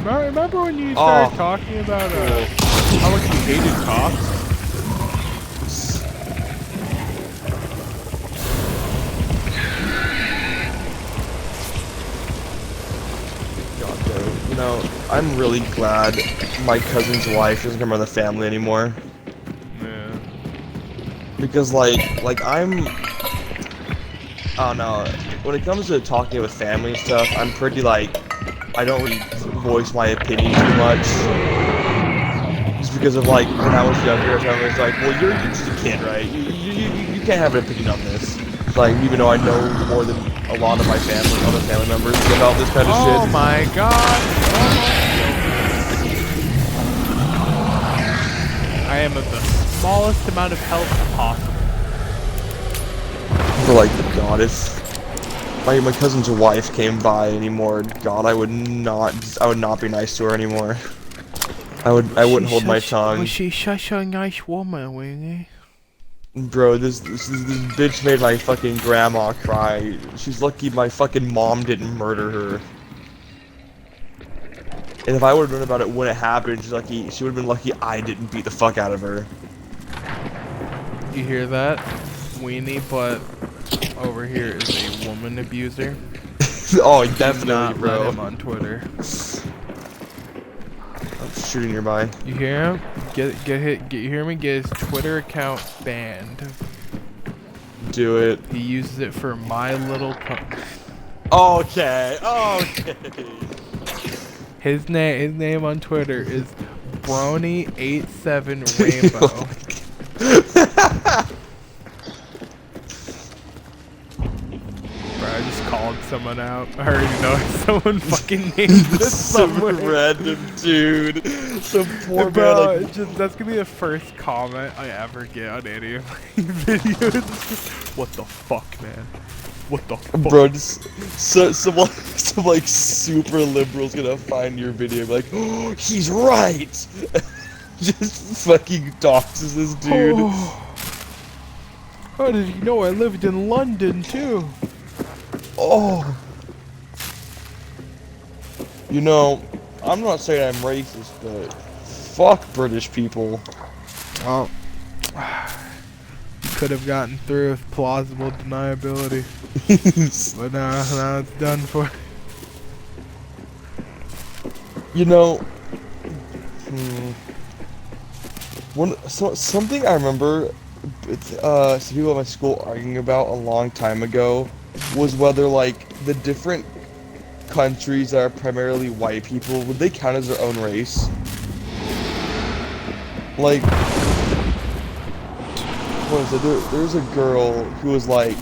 [SPEAKER 2] Bro.
[SPEAKER 1] remember when you started
[SPEAKER 2] Oh.
[SPEAKER 1] talking about how much you hated cops?
[SPEAKER 2] God, though. You know, I'm really glad my cousin's wife doesn't come around the family anymore.
[SPEAKER 1] Yeah.
[SPEAKER 2] Because like I'm, I don't know. When it comes to talking with family and stuff, I'm pretty like, I don't really voice my opinion too much. Just because of like when I was younger, I was like, well, you're just a kid, right? You can't have an opinion on this. Like, even though I know more than a lot of my family, other family members about this kind of
[SPEAKER 1] Oh
[SPEAKER 2] shit.
[SPEAKER 1] my god! I am at the smallest amount of health possible.
[SPEAKER 2] But like, God, if my cousin's wife came by anymore, God, I would not be nice to her anymore. I wouldn't hold my tongue.
[SPEAKER 1] Was she such a nice woman, Winnie?
[SPEAKER 2] Bro, this bitch made my fucking grandma cry. She's lucky my fucking mom didn't murder her. And if I would've known about it when it happened, she would've been lucky I didn't beat the fuck out of her.
[SPEAKER 1] You hear that, Weenie? But over here is a woman abuser.
[SPEAKER 2] Oh,
[SPEAKER 1] Do
[SPEAKER 2] definitely,
[SPEAKER 1] not
[SPEAKER 2] bro.
[SPEAKER 1] let him on Twitter.
[SPEAKER 2] I'm shooting nearby.
[SPEAKER 1] You hear him? Get hit. You hear me? Get his Twitter account banned.
[SPEAKER 2] Do it.
[SPEAKER 1] He uses it for My Little Pony.
[SPEAKER 2] Okay, okay.
[SPEAKER 1] His name on Twitter is Brony87Rainbow. Bro, I just called someone out. I already know someone fucking named this
[SPEAKER 2] Some
[SPEAKER 1] somewhere.
[SPEAKER 2] random dude. Some poor
[SPEAKER 1] Bro,
[SPEAKER 2] man.
[SPEAKER 1] it's just, that's gonna be the first comment I ever get on any of my videos. What the fuck, man? What the fuck?
[SPEAKER 2] Bro, just some like super liberal's gonna find your video and be like, oh, he's right. Just fucking doxes this dude.
[SPEAKER 1] How did you know I lived in London too?
[SPEAKER 2] Oh. You know, I'm not saying I'm racist, but fuck British people.
[SPEAKER 1] Well, you could have gotten through with plausible deniability, but now it's done for.
[SPEAKER 2] You know, something I remember some people at my school arguing about a long time ago was whether like the different countries that are primarily white people, would they count as their own race? Like, what is it? There's a girl who was like,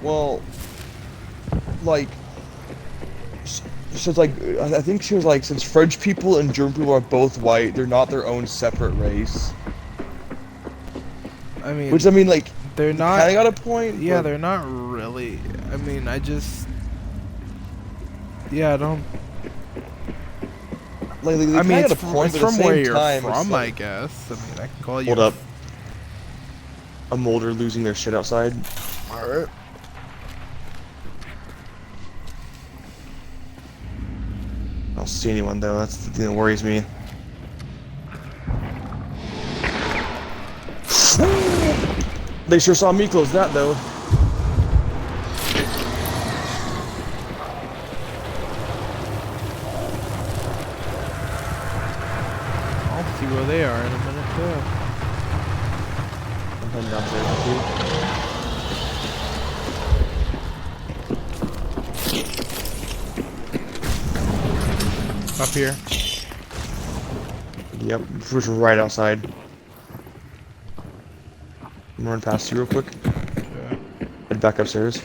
[SPEAKER 2] well, like, so it's like, I think she was like, since French people and German people are both white, they're not their own separate race.
[SPEAKER 1] I mean,
[SPEAKER 2] Which, I mean, like,
[SPEAKER 1] they're not.
[SPEAKER 2] kinda got a point.
[SPEAKER 1] Yeah,
[SPEAKER 2] but
[SPEAKER 1] they're not really. I mean, I just. Yeah, I don't.
[SPEAKER 2] like, they
[SPEAKER 1] I mean,
[SPEAKER 2] kinda
[SPEAKER 1] it's
[SPEAKER 2] got a
[SPEAKER 1] from,
[SPEAKER 2] point,
[SPEAKER 1] it's
[SPEAKER 2] but at
[SPEAKER 1] from
[SPEAKER 2] the
[SPEAKER 1] where
[SPEAKER 2] same
[SPEAKER 1] you're
[SPEAKER 2] time, it's
[SPEAKER 1] from,
[SPEAKER 2] like,
[SPEAKER 1] I guess. I mean, I can call you.
[SPEAKER 2] Hold up. A Molder losing their shit outside.
[SPEAKER 1] Alright.
[SPEAKER 2] I don't see anyone though, that's the thing that worries me. They sure saw me close that though.
[SPEAKER 1] I'll see where they are in a minute, too.
[SPEAKER 2] I'm heading downstairs with
[SPEAKER 1] Up here.
[SPEAKER 2] you. Yep, we're right outside. I'm gonna run past you real quick.
[SPEAKER 1] Yeah.
[SPEAKER 2] Head back upstairs.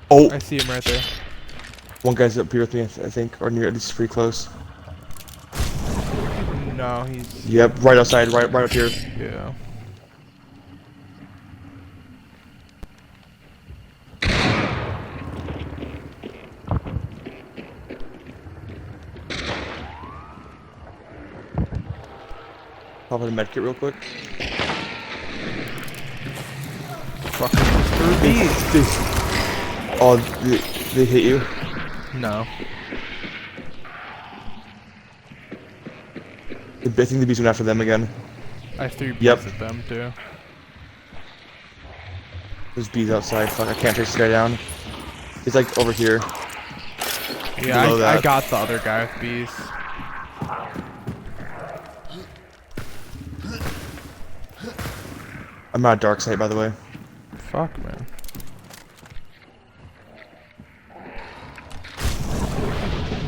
[SPEAKER 2] Oh!
[SPEAKER 1] I see him right there.
[SPEAKER 2] One guy's up here with me, I think, or near, at least pretty close.
[SPEAKER 1] No, he's.
[SPEAKER 2] Yep, right outside, right up here.
[SPEAKER 1] Yeah.
[SPEAKER 2] Pop in a medkit real quick.
[SPEAKER 1] Fucking Mr. Beast.
[SPEAKER 2] Oh, they hit you?
[SPEAKER 1] No.
[SPEAKER 2] I think the bees went after them again.
[SPEAKER 1] I threw bees
[SPEAKER 2] Yep.
[SPEAKER 1] at them, too.
[SPEAKER 2] There's bees outside. Fuck, I can't chase this guy down. He's like over here.
[SPEAKER 1] Yeah,
[SPEAKER 2] Below
[SPEAKER 1] I
[SPEAKER 2] that.
[SPEAKER 1] got the other guy with bees.
[SPEAKER 2] I'm out of dark sight, by the way.
[SPEAKER 1] Fuck, man.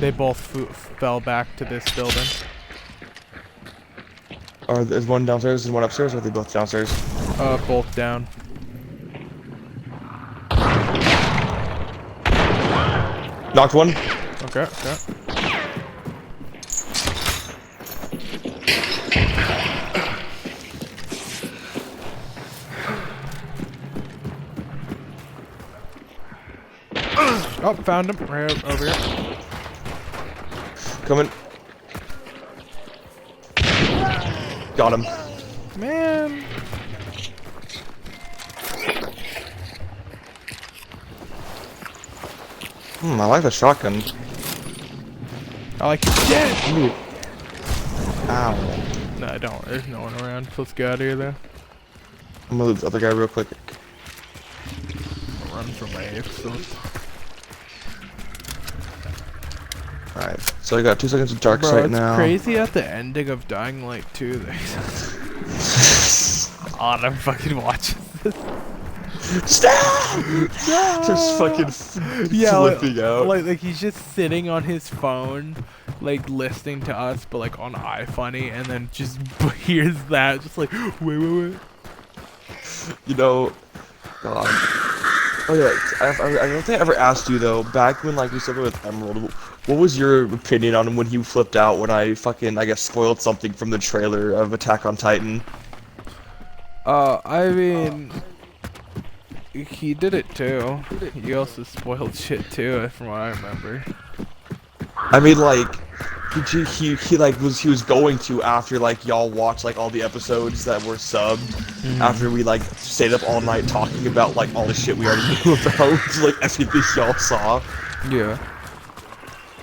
[SPEAKER 1] They both fell back to this building.
[SPEAKER 2] Or there's one downstairs and one upstairs, or are they both downstairs?
[SPEAKER 1] Both down.
[SPEAKER 2] Knocked one.
[SPEAKER 1] Okay, okay. Oh, found him right over here.
[SPEAKER 2] Coming. Got him.
[SPEAKER 1] Man.
[SPEAKER 2] I like the shotgun.
[SPEAKER 1] I like it. Yeah.
[SPEAKER 2] Ooh. Ow.
[SPEAKER 1] No, I don't. There's no one around. Let's get out of here, though.
[SPEAKER 2] I'm gonna loot the other guy real quick.
[SPEAKER 1] I'll run for my apes. So
[SPEAKER 2] Alright, so I got 2 seconds of dark
[SPEAKER 1] Bro,
[SPEAKER 2] sight
[SPEAKER 1] it's
[SPEAKER 2] now.
[SPEAKER 1] crazy at the ending of Dying Light 2. Autumn fucking watches this.
[SPEAKER 2] Stop! Just fucking flipping out.
[SPEAKER 1] Like he's just sitting on his phone, like listening to us, but like on iFunny, and then just hears that, just like wait.
[SPEAKER 2] You know, God. Oh yeah, I don't think I ever asked you though. Back when like we started with Emerald, what was your opinion on when he flipped out when I guess spoiled something from the trailer of Attack on Titan?
[SPEAKER 1] I mean, he did it too. He also spoiled shit too, from what I remember.
[SPEAKER 2] I mean, like, he like was going to after like y'all watched like all the episodes that were subbed. After we like stayed up all night talking about like all the shit we already knew about, like everything y'all saw.
[SPEAKER 1] Yeah.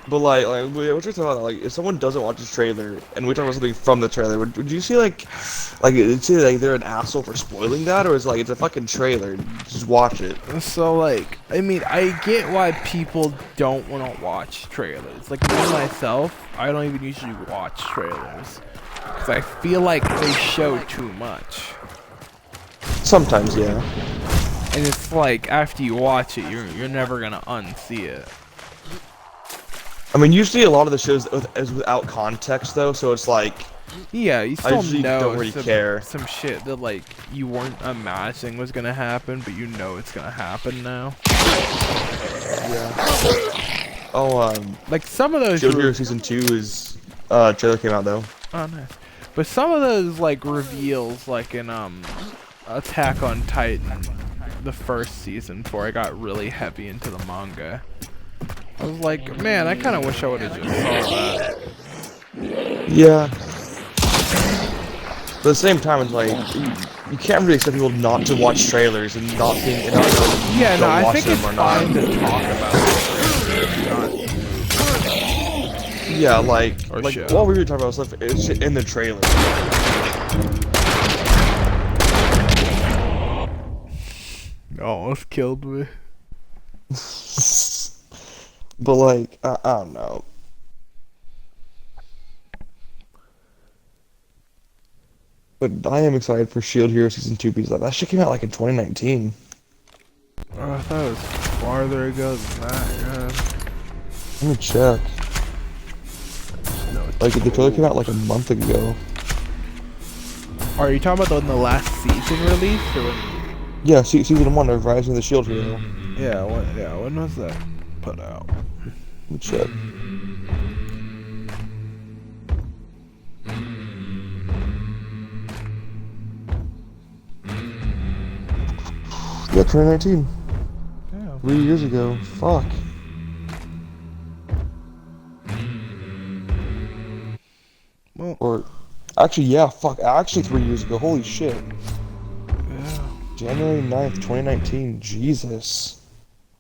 [SPEAKER 2] But like what you're talking about, like if someone doesn't watch this trailer and we talk about something from the trailer, would you say like say like they're an asshole for spoiling that, or is it like it's a fucking trailer? Just watch it.
[SPEAKER 1] So like, I mean, I get why people don't want to watch trailers. Like me myself, I don't even usually watch trailers because I feel like they show too much.
[SPEAKER 2] Sometimes, yeah.
[SPEAKER 1] And it's like after you watch it, you're never gonna unsee it.
[SPEAKER 2] I mean, usually a lot of the shows is without context, though, so it's like,
[SPEAKER 1] Yeah, you still
[SPEAKER 2] usually
[SPEAKER 1] know
[SPEAKER 2] don't really care.
[SPEAKER 1] some shit that like you weren't imagining was gonna happen, but you know it's gonna happen now.
[SPEAKER 2] oh,
[SPEAKER 1] Like some of those.
[SPEAKER 2] Shield Hero Season 2 is, trailer came out, though.
[SPEAKER 1] Oh, nice. But some of those like reveals, like in Attack on Titan, the first season, before I got really heavy into the manga, I was like, man, I kind of wish I would have just saw that.
[SPEAKER 2] Yeah. But at the same time, it's like, you can't really expect people not to watch trailers and not think, and not know if you
[SPEAKER 1] Yeah, no,
[SPEAKER 2] don't
[SPEAKER 1] I
[SPEAKER 2] watch
[SPEAKER 1] think
[SPEAKER 2] them
[SPEAKER 1] it's
[SPEAKER 2] or not.
[SPEAKER 1] fine to talk about it.
[SPEAKER 2] Yeah, like
[SPEAKER 1] Or show.
[SPEAKER 2] what we were talking about stuff is in the trailer.
[SPEAKER 1] Almost killed me.
[SPEAKER 2] But like, I don't know. But I am excited for Shield Hero Season 2 because that shit came out like in 2019.
[SPEAKER 1] Oh, I thought it was farther ago than that.
[SPEAKER 2] Let me check.
[SPEAKER 1] No,
[SPEAKER 2] Like, the trailer came out like a month ago.
[SPEAKER 1] are you talking about when the last season released, or when?
[SPEAKER 2] Yeah, Season 1 of Rising of the Shield Hero.
[SPEAKER 1] Yeah, when was that put out?
[SPEAKER 2] Let me check. Yeah, 2019.
[SPEAKER 1] Yeah.
[SPEAKER 2] 3 years ago. Fuck.
[SPEAKER 1] Well,
[SPEAKER 2] Or, actually, yeah, fuck. Actually, 3 years ago. Holy shit.
[SPEAKER 1] yeah.
[SPEAKER 2] January 9th, 2019. Jesus.